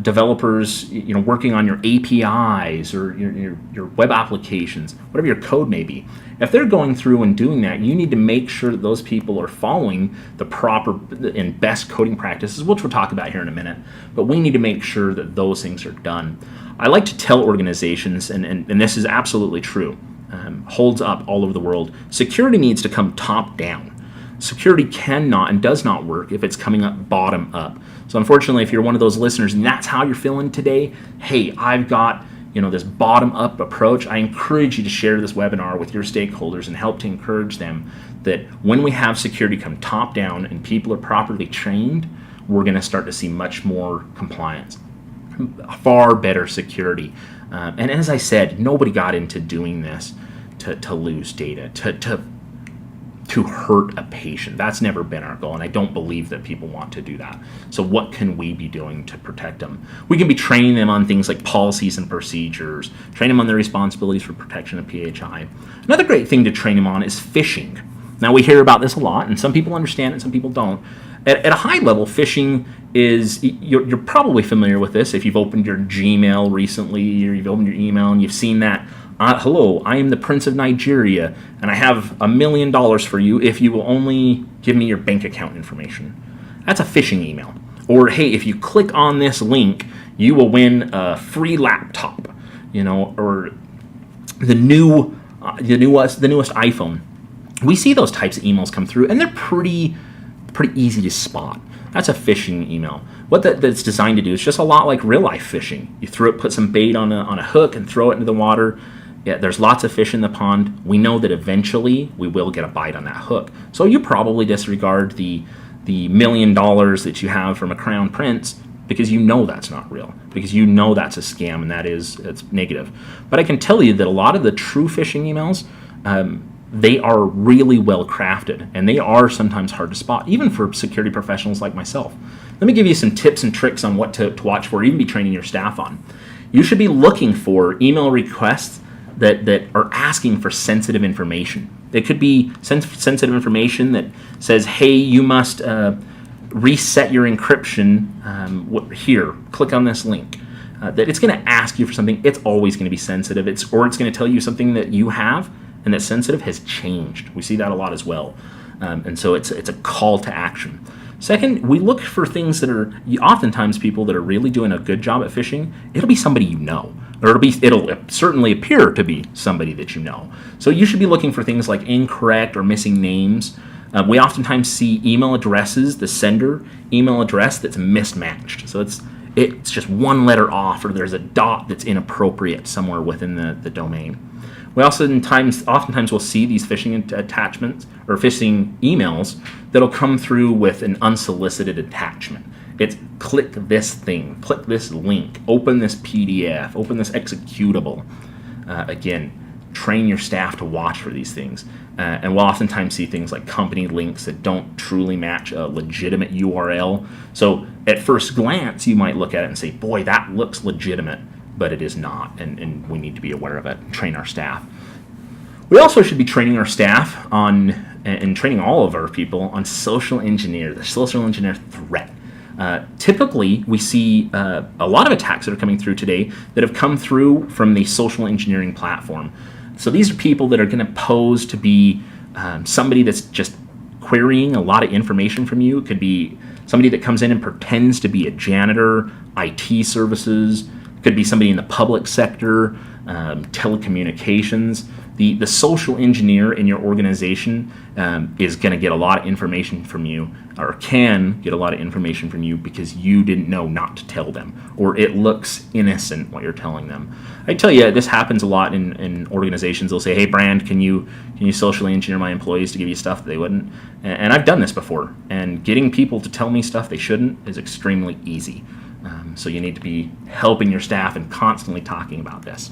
developers, working on your APIs or your web applications, whatever your code may be. If they're going through and doing that, you need to make sure that those people are following the proper and best coding practices, which we'll talk about here in a minute. But we need to make sure that those things are done. I like to tell organizations, and this is absolutely true, holds up all over the world, security needs to come top down. Security cannot and does not work if it's coming up bottom up. So unfortunately, if you're one of those listeners and that's how you're feeling today, hey, I've got this bottom-up approach. I encourage you to share this webinar with your stakeholders and help to encourage them that when we have security come top-down and people are properly trained, we're going to start to see much more compliance, far better security. And as I said, nobody got into doing this to lose data, to hurt a patient. That's never been our goal, and I don't believe that people want to do that. So what can we be doing to protect them? We can be training them on things like policies and procedures, train them on their responsibilities for protection of PHI. Another great thing to train them on is phishing. Now, we hear about this a lot, and some people understand it, some people don't. At a high level, phishing is, you're probably familiar with this if you've opened your Gmail recently, or you've opened your email and you've seen that, hello, I am the Prince of Nigeria, and I have $1 million for you if you will only give me your bank account information. That's a phishing email. Or, hey, if you click on this link, you will win a free laptop, or the newest iPhone. We see those types of emails come through, and they're pretty easy to spot. That's a phishing email. What that's designed to do is just a lot like real-life phishing. You put some bait on a hook and throw it into the water. Yeah, there's lots of fish in the pond. We know that eventually we will get a bite on that hook. So you probably disregard the $1 million that you have from a crown prince because you know that's not real, because you know that's a scam and it's negative. But I can tell you that a lot of the true phishing emails, they are really well crafted, and they are sometimes hard to spot, even for security professionals like myself. Let me give you some tips and tricks on what to watch for, even be training your staff on. You should be looking for email requests that are asking for sensitive information. It could be sensitive information that says, hey, you must reset your encryption here. Click on this link. That it's going to ask you for something. It's always going to be sensitive. Or it's going to tell you something that you have and that's sensitive has changed. We see that a lot as well. And so it's a call to action. Second, we look for things that are, oftentimes people that are really doing a good job at phishing, it'll be somebody you know. Or it'll certainly appear to be somebody that you know. So you should be looking for things like incorrect or missing names. We oftentimes see email addresses, the sender email address that's mismatched. So it's just one letter off, or there's a dot that's inappropriate somewhere within the domain. We also oftentimes will see these phishing attachments or phishing emails that'll come through with an unsolicited attachment. It's click this thing, click this link, open this PDF, open this executable. Again, train your staff to watch for these things. And we'll oftentimes see things like company links that don't truly match a legitimate URL. So at first glance, you might look at it and say, boy, that looks legitimate, but it is not, and we need to be aware of it and train our staff. We also should be training our staff on, and training all of our people on the social engineer threat. Typically, we see a lot of attacks that are coming through today that have come through from the social engineering platform. So these are people that are going to pose to be somebody that's just querying a lot of information from you. It could be somebody that comes in and pretends to be a janitor, IT services. It could be somebody in the public sector, telecommunications. The social engineer in your organization is going to get a lot of information from you, or can get a lot of information from you because you didn't know not to tell them, or it looks innocent what you're telling them. I tell you, this happens a lot in organizations. They'll say, "Hey, Brand, can you socially engineer my employees to give you stuff that they wouldn't?" And I've done this before. And getting people to tell me stuff they shouldn't is extremely easy. So you need to be helping your staff and constantly talking about this.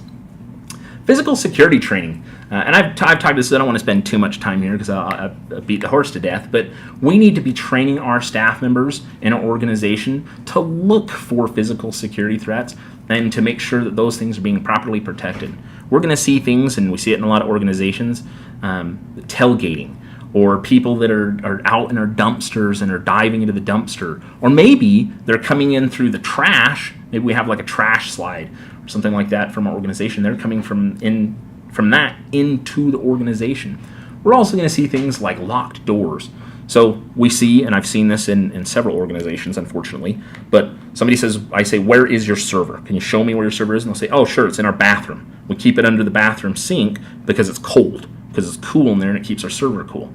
Physical security training. And I've talked about this, so I don't want to spend too much time here because I'll beat the horse to death, but we need to be training our staff members in our organization to look for physical security threats and to make sure that those things are being properly protected. We're going to see things, and we see it in a lot of organizations, tailgating, or people that are out in our dumpsters and are diving into the dumpster, or maybe they're coming in through the trash. Maybe we have like a trash slide or something like that from our organization. They're coming from that into the organization. We're also going to see things like locked doors. So we see, and I've seen this in several organizations, unfortunately, but somebody says, I say, "Where is your server? Can you show me where your server is?" And they'll say, "Oh, sure, it's in our bathroom. We keep it under the bathroom sink because it's cold, because it's cool in there and it keeps our server cool."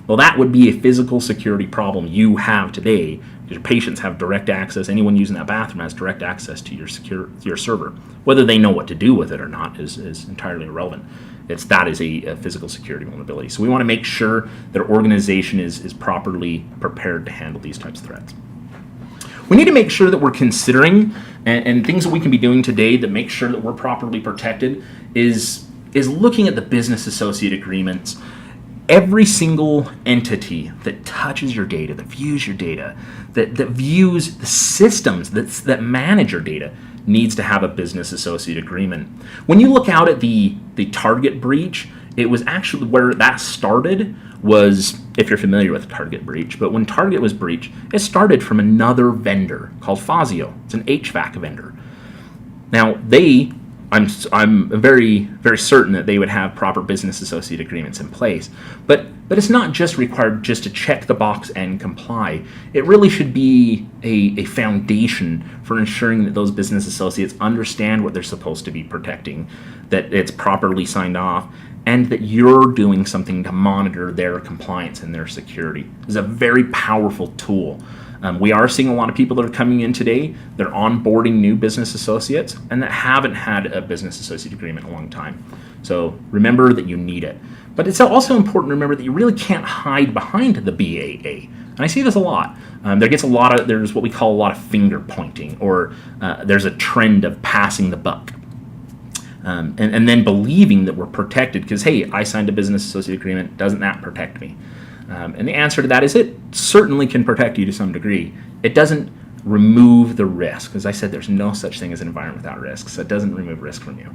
Well, that would be a physical security problem you have today. Your patients have direct access. Anyone using that bathroom has direct access to your server. Whether they know what to do with it or not is entirely irrelevant. That is a physical security vulnerability. So we want to make sure that our organization is properly prepared to handle these types of threats. We need to make sure that we're considering, and things that we can be doing today that make sure that we're properly protected is looking at the business associate agreements. Every single entity that touches your data, that views your data, that views the systems that manage your data needs to have a business associate agreement. When you look out at the Target breach, it was actually where that started was, if you're familiar with the Target breach, but when Target was breached, it started from another vendor called Fazio. It's an HVAC vendor. Now, I'm very, very certain that they would have proper business associate agreements in place. But it's not just required just to check the box and comply. It really should be a foundation for ensuring that those business associates understand what they're supposed to be protecting, that it's properly signed off, and that you're doing something to monitor their compliance and their security. It's a very powerful tool. We are seeing a lot of people that are coming in today, they're onboarding new business associates and that haven't had a business associate agreement in a long time. So remember that you need it. But it's also important to remember that you really can't hide behind the BAA. And I see this a lot. There's what we call a lot of finger pointing, or there's a trend of passing the buck. And then believing that we're protected because, hey, I signed a business associate agreement, doesn't that protect me? And the answer to that is it certainly can protect you to some degree. It doesn't remove the risk. As I said, there's no such thing as an environment without risk, so it doesn't remove risk from you.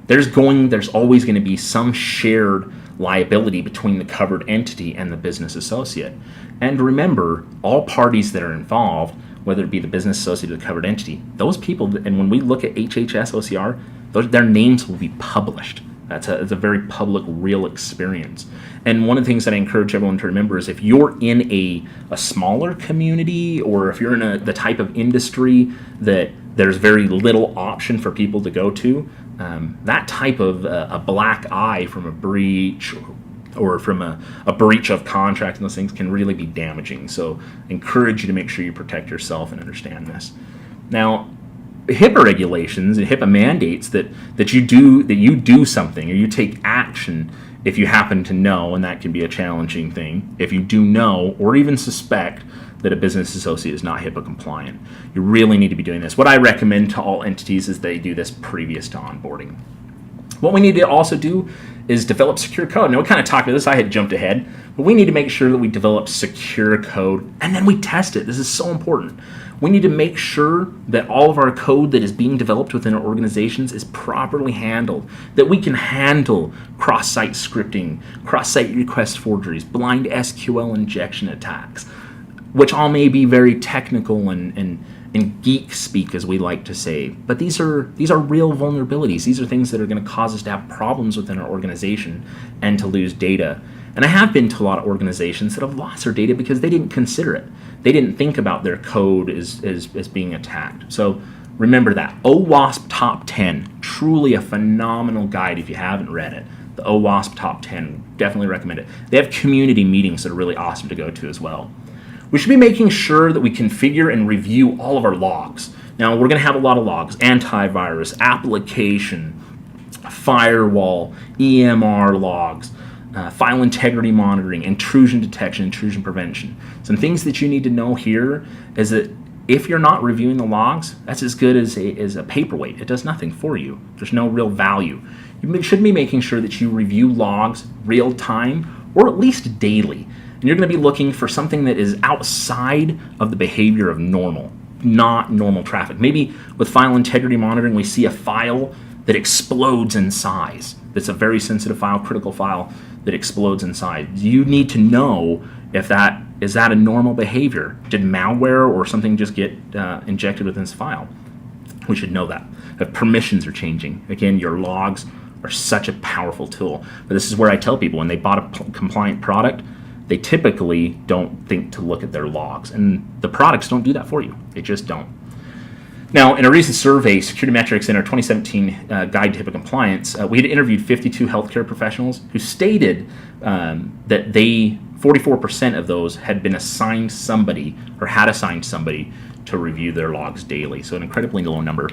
There's always going to be some shared liability between the covered entity and the business associate. And remember, all parties that are involved, whether it be the business associate or the covered entity, those people, and when we look at HHS OCR, their names will be published. It's a very public, real experience. And one of the things that I encourage everyone to remember is if you're in a smaller community, or if you're in the type of industry that there's very little option for people to go to, that type of a black eye from a breach or from a breach of contract and those things can really be damaging. So I encourage you to make sure you protect yourself and understand this. Now, HIPAA regulations and HIPAA mandates that you do something or you take action if you happen to know, and that can be a challenging thing, if you do know or even suspect that a business associate is not HIPAA compliant. You really need to be doing this. What I recommend to all entities is they do this previous to onboarding. What we need to also do is develop secure code. Now, we kind of talked about this. I had jumped ahead, but we need to make sure that we develop secure code and then we test it. This is so important. We need to make sure that all of our code that is being developed within our organizations is properly handled, that we can handle cross-site scripting, cross-site request forgeries, blind SQL injection attacks, which all may be very technical and geek speak, as we like to say. But these are real vulnerabilities. These are things that are going to cause us to have problems within our organization and to lose data. And I have been to a lot of organizations that have lost their data because they didn't consider it. They didn't think about their code as being attacked. So remember that. OWASP Top 10, truly a phenomenal guide if you haven't read it. the OWASP Top 10, definitely recommend it. They have community meetings that are really awesome to go to as well. We should be making sure that we configure and review all of our logs. Now, we're going to have a lot of logs: antivirus, application, firewall, EMR logs, file integrity monitoring, intrusion detection, intrusion prevention. Some things that you need to know here is that if you're not reviewing the logs, that's as good as a paperweight. It does nothing for you. There's no real value. You should be making sure that you review logs real time or at least daily. And you're going to be looking for something that is outside of the behavior of normal, not normal traffic. Maybe with file integrity monitoring, we see a file that explodes in size. That's a very sensitive file, critical file that explodes in size. You need to know if that is a normal behavior. Did malware or something just get injected within this file? We should know that. If permissions are changing, again, your logs are such a powerful tool. But this is where I tell people when they bought a compliant product, they typically don't think to look at their logs. And the products don't do that for you. They just don't. Now, in a recent survey, Security Metrics, in our 2017 Guide to HIPAA Compliance, we had interviewed 52 healthcare professionals who stated that 44% of those had been assigned somebody or had assigned somebody to review their logs daily. So an incredibly low number.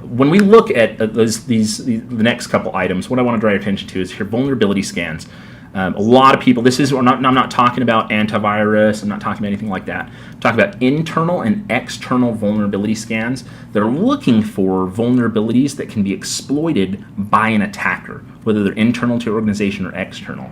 When we look at the next couple items, what I want to draw your attention to is here vulnerability scans. A lot of people, I'm not talking about antivirus, I'm not talking about anything like that. I'm talking about internal and external vulnerability scans. They're looking for vulnerabilities that can be exploited by an attacker, whether they're internal to your organization or external.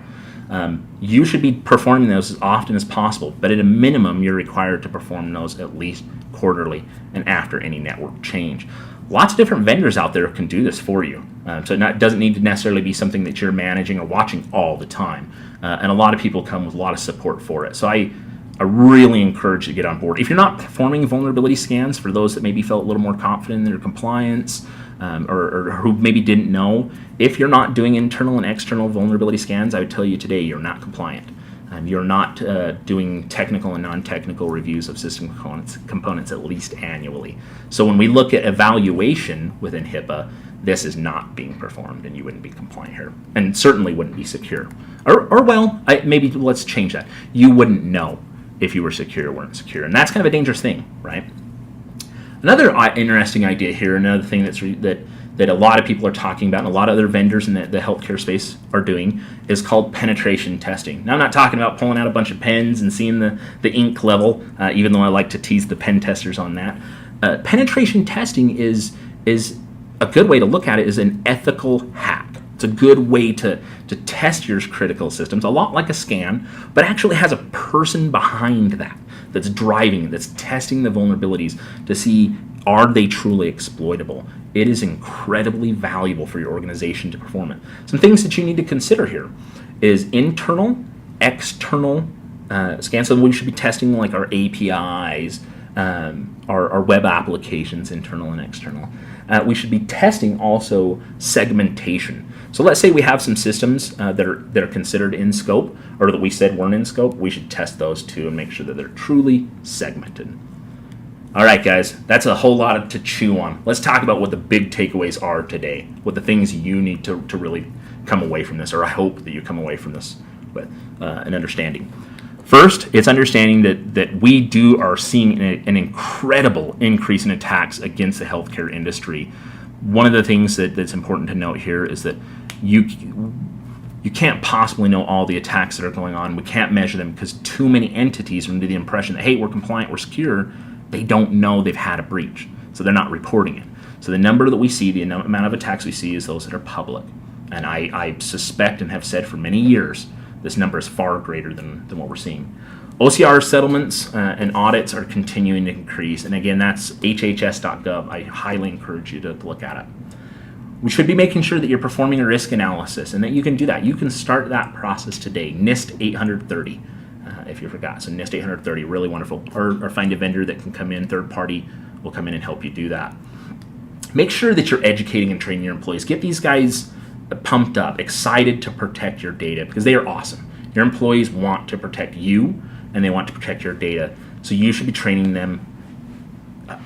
You should be performing those as often as possible, but at a minimum, you're required to perform those at least quarterly and after any network change. Lots of different vendors out there can do this for you. So it doesn't need to necessarily be something that you're managing or watching all the time. And a lot of people come with a lot of support for it. So I really encourage you to get on board. If you're not performing vulnerability scans, for those that maybe felt a little more confident in their compliance or who maybe didn't know, if you're not doing internal and external vulnerability scans, I would tell you today you're not compliant. You're not doing technical and non-technical reviews of system components at least annually. So when we look at evaluation within HIPAA, this is not being performed and you wouldn't be compliant here. And certainly wouldn't be secure. Maybe let's change that. You wouldn't know if you were secure or weren't secure. And that's kind of a dangerous thing, right? Another interesting idea here, another thing that a lot of people are talking about and a lot of other vendors in the healthcare space are doing is called penetration testing. Now, I'm not talking about pulling out a bunch of pens and seeing the ink level, even though I like to tease the pen testers on that. Penetration testing is a good way to look at it is an ethical hack. It's a good way to test your critical systems, a lot like a scan, but actually has a person behind that's driving it, that's testing the vulnerabilities to see, are they truly exploitable? It is incredibly valuable for your organization to perform it. Some things that you need to consider here is internal, external scans. So we should be testing like our APIs, our web applications, internal and external. We should be testing also segmentation. So let's say we have some systems that are considered in scope, or that we said weren't in scope. We should test those too and make sure that they're truly segmented. All right, guys, that's a whole lot to chew on. Let's talk about what the big takeaways are today, what the things you need to really come away from this, or I hope that you come away from this with an understanding. First, it's understanding that we are seeing an incredible increase in attacks against the healthcare industry. One of the things that's important to note here is that you can't possibly know all the attacks that are going on. We can't measure them because too many entities are under the impression that, hey, we're compliant, we're secure. They don't know they've had a breach, so they're not reporting it. So the number that we see, the amount of attacks we see is those that are public. And I suspect and have said for many years, this number is far greater than what we're seeing. OCR settlements and audits are continuing to increase. And again, that's hhs.gov. I highly encourage you to look at it. We should be making sure that you're performing a risk analysis and that you can do that. You can start that process today. NIST 830, if you forgot. So NIST 830, really wonderful. Or find a vendor that can come in, third party will come in and help you do that. Make sure that you're educating and training your employees. Get these guys pumped up, excited to protect your data because they are awesome. Your employees want to protect you and they want to protect your data. So you should be training them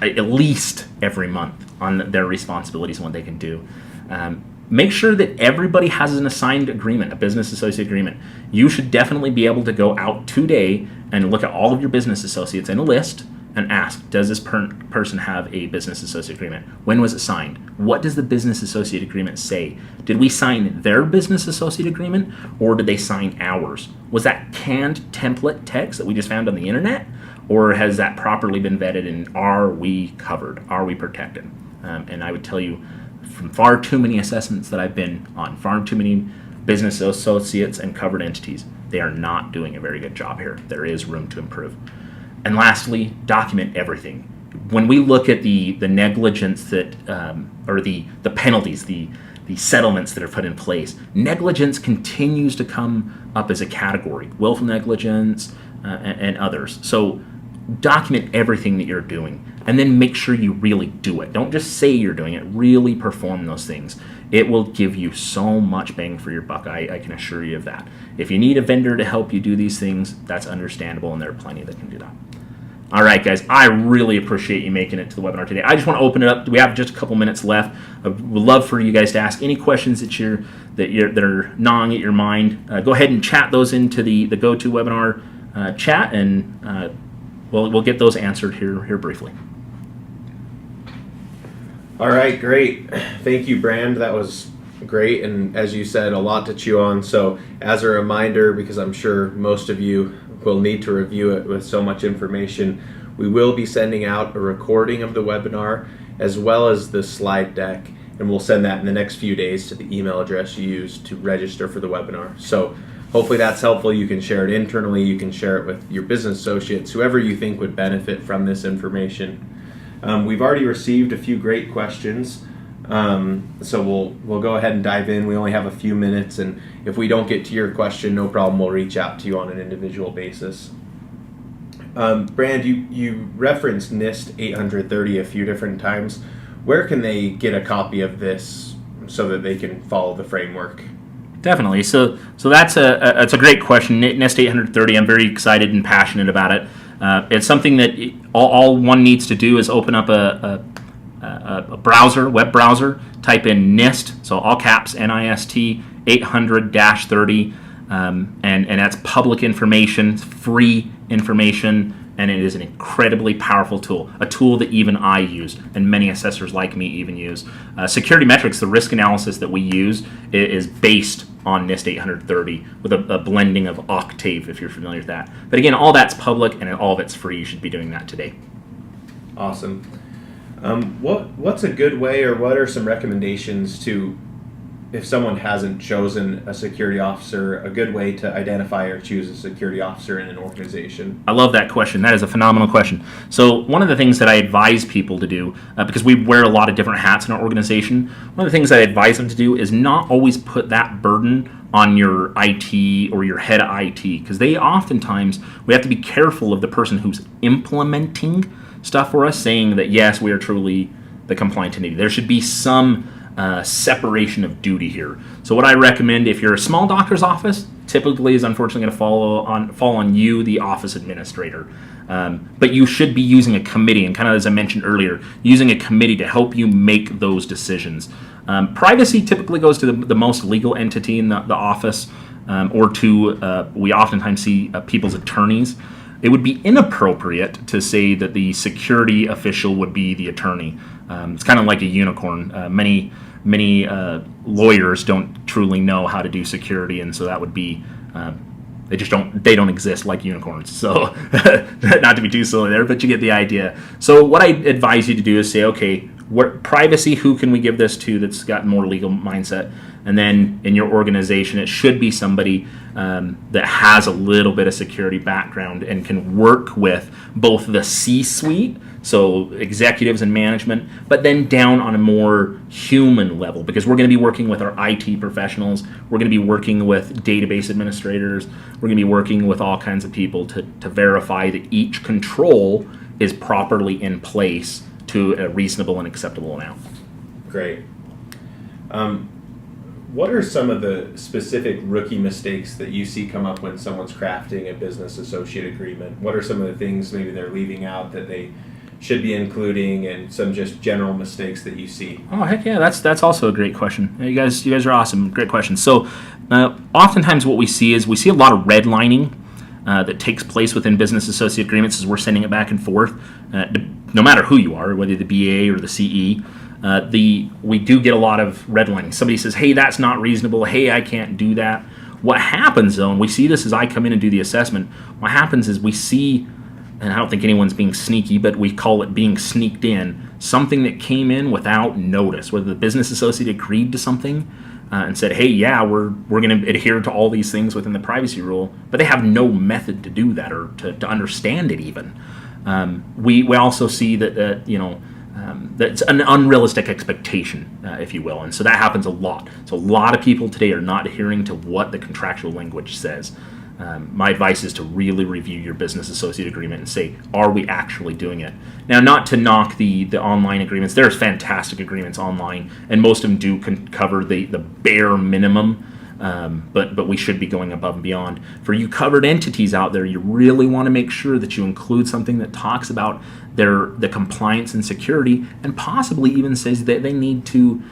at least every month on their responsibilities and what they can do. make sure that everybody has an assigned agreement, a business associate agreement. You should definitely be able to go out today and look at all of your business associates in a list and ask, does this person have a business associate agreement? When was it signed? What does the business associate agreement say? Did we sign their business associate agreement, or did they sign ours? Was that canned template text that we just found on the internet, or has that properly been vetted, and are we covered? Are we protected? And I would tell you, from far too many assessments that I've been on, far too many business associates and covered entities, they are not doing a very good job here. There is room to improve. And lastly, document everything. When we look at the negligence that, or the penalties, the settlements that are put in place, negligence continues to come up as a category, willful negligence and others. So document everything that you're doing, and then make sure you really do it. Don't just say you're doing it, really perform those things. It will give you so much bang for your buck, I can assure you of that. If you need a vendor to help you do these things, that's understandable, and there are plenty that can do that. All right, guys, I really appreciate you making it to the webinar today. I just want to open it up. We have just a couple minutes left. I would love for you guys to ask any questions that are gnawing at your mind. Go ahead and chat those into the GoToWebinar chat, and we'll get those answered here briefly. All right, great. Thank you, Brand. That was great, and as you said, a lot to chew on. So as a reminder, because I'm sure most of you will need to review it with so much information, we will be sending out a recording of the webinar as well as the slide deck, and we'll send that in the next few days to the email address you used to register for the webinar. So hopefully that's helpful. You can share it internally, you can share it with your business associates, whoever you think would benefit from this information. We've already received a few great questions, so we'll go ahead and dive in. We only have a few minutes, and if we don't get to your question, no problem, we'll reach out to you on an individual basis. Brand, you referenced NIST 830 a few different times. Where can they get a copy of this so that they can follow the framework? Definitely. So that's a great question. NIST 830, I'm very excited and passionate about it. It's something that all one needs to do is open up a browser, web browser, type in NIST, so all caps, NIST 800-30, and that's public information, free information, and it is an incredibly powerful tool, a tool that even I use, and many assessors like me even use. Security metrics, the risk analysis that we use, is based on NIST 830 with a blending of Octave, if you're familiar with that. But again, all that's public and all of it's free. You should be doing that today. Awesome. What's a good way, or what are some recommendations to, if someone hasn't chosen a security officer, a good way to identify or choose a security officer in an organization? I love that question. That is a phenomenal question. So one of the things that I advise people to do, because we wear a lot of different hats in our organization, one of the things I advise them to do is not always put that burden on your IT or your head of IT, because we have to be careful of the person who's implementing stuff for us, saying that yes, we are truly the compliant entity. There should be some separation of duty here. So what I recommend, if you're a small doctor's office, typically is unfortunately going to fall on you, the office administrator. But you should be using a committee, and kind of as I mentioned earlier, using a committee to help you make those decisions. Privacy typically goes to the most legal entity in the office, or to, we oftentimes see people's attorneys. It would be inappropriate to say that the security official would be the attorney. It's kind of like a unicorn. Many lawyers don't truly know how to do security, and so that would be they don't exist like unicorns. So not to be too silly there, but you get the idea. So what I advise you to do is say, okay, what privacy, who can we give this to that's got more legal mindset? And then in your organization, it should be somebody that has a little bit of security background and can work with both the C-suite, so executives and management, but then down on a more human level, because we're going to be working with our IT professionals, we're going to be working with database administrators, we're going to be working with all kinds of people to verify that each control is properly in place to a reasonable and acceptable amount. Great. What are some of the specific rookie mistakes that you see come up when someone's crafting a business associate agreement? What are some of the things maybe they're leaving out that they should be including, and some just general mistakes that you see. Oh, heck yeah, that's also a great question. You guys are awesome. Great question. So oftentimes what we see is we see a lot of redlining that takes place within business associate agreements as we're sending it back and forth. No matter who you are, whether the BA or the CE, we do get a lot of redlining. Somebody says, hey, that's not reasonable. Hey, I can't do that. What happens, though, and we see this as I come in and do the assessment, what happens is we see, and I don't think anyone's being sneaky, but we call it being sneaked in, something that came in without notice, whether the business associate agreed to something and said, hey, yeah, we're going to adhere to all these things within the privacy rule, but they have no method to do that or to understand it even. We also see that, that's an unrealistic expectation, if you will, and so that happens a lot. So a lot of people today are not adhering to what the contractual language says. My advice is to really review your business associate agreement and say, are we actually doing it? Now, not to knock the online agreements. There's fantastic agreements online, and most of them do cover the bare minimum, but we should be going above and beyond. For you covered entities out there, you really want to make sure that you include something that talks about the compliance and security, and possibly even says that they need to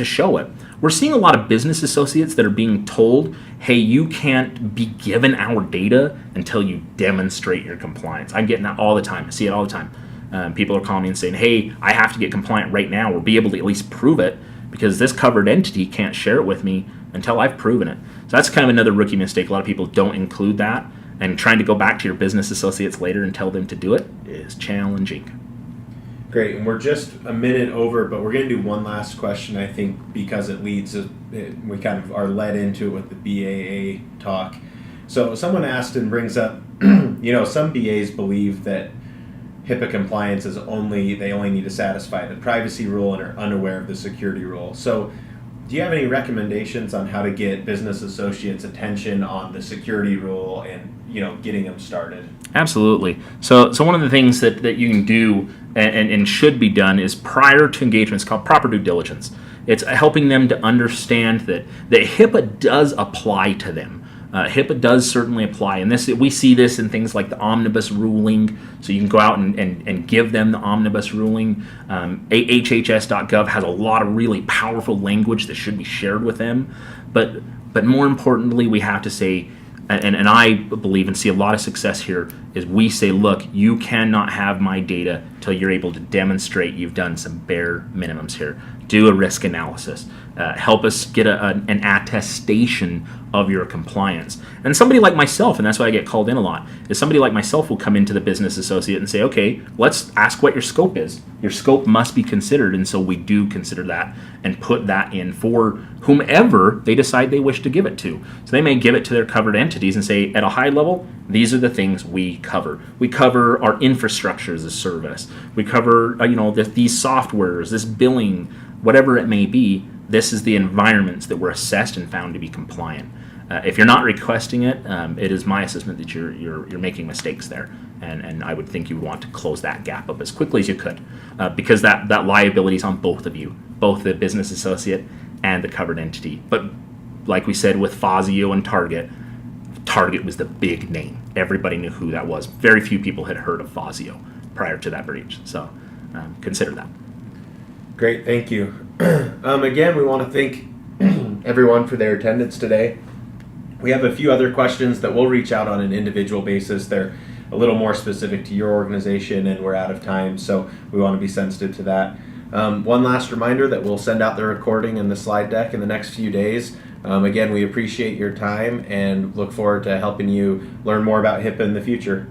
show it. We're seeing a lot of business associates that are being told, hey, you can't be given our data until you demonstrate your compliance. I'm getting that all the time. I see it all the time. People are calling me and saying, hey, I have to get compliant right now or be able to at least prove it because this covered entity can't share it with me until I've proven it. So that's kind of another rookie mistake. A lot of people don't include that, and trying to go back to your business associates later and tell them to do it is challenging. Great, and we're just a minute over, but we're going to do one last question, I think, because it leads, we kind of are led into it with the BAA talk. So someone asked and brings up, some BAs believe that HIPAA compliance is they only need to satisfy the privacy rule and are unaware of the security rule. So do you have any recommendations on how to get business associates' attention on the security rule and, getting them started? Absolutely. So one of the things that you can do and should be done is prior to engagement. It's called proper due diligence. It's helping them to understand that HIPAA does apply to them. HIPAA does certainly apply, and we see this in things like the omnibus ruling. So you can go out and give them the omnibus ruling. HHS.gov has a lot of really powerful language that should be shared with them. But more importantly, we have to say, and I believe and see a lot of success here, is we say, look, you cannot have my data till you're able to demonstrate you've done some bare minimums here. Do a risk analysis. Help us get an attestation of your compliance. And somebody like myself, and that's why I get called in a lot, is somebody like myself will come into the business associate and say, okay, let's ask what your scope is. Your scope must be considered, and so we do consider that and put that in for whomever they decide they wish to give it to. So they may give it to their covered entities and say, at a high level, these are the things we cover. We cover our infrastructure as a service. We cover, these softwares, this billing, whatever it may be. This is the environments that were assessed and found to be compliant. If you're not requesting it, it is my assessment that you're making mistakes there, and I would think you would want to close that gap up as quickly as you could, because that liability is on both of you, both the business associate and the covered entity. But like we said with Fazio and Target was the big name. Everybody knew who that was. Very few people had heard of Fazio prior to that breach, so consider that. Great, thank you. Again, we want to thank everyone for their attendance today. We have a few other questions that we'll reach out on an individual basis. They're a little more specific to your organization, and we're out of time, so we want to be sensitive to that. One last reminder that we'll send out the recording and the slide deck in the next few days. Again, we appreciate your time and look forward to helping you learn more about HIPAA in the future.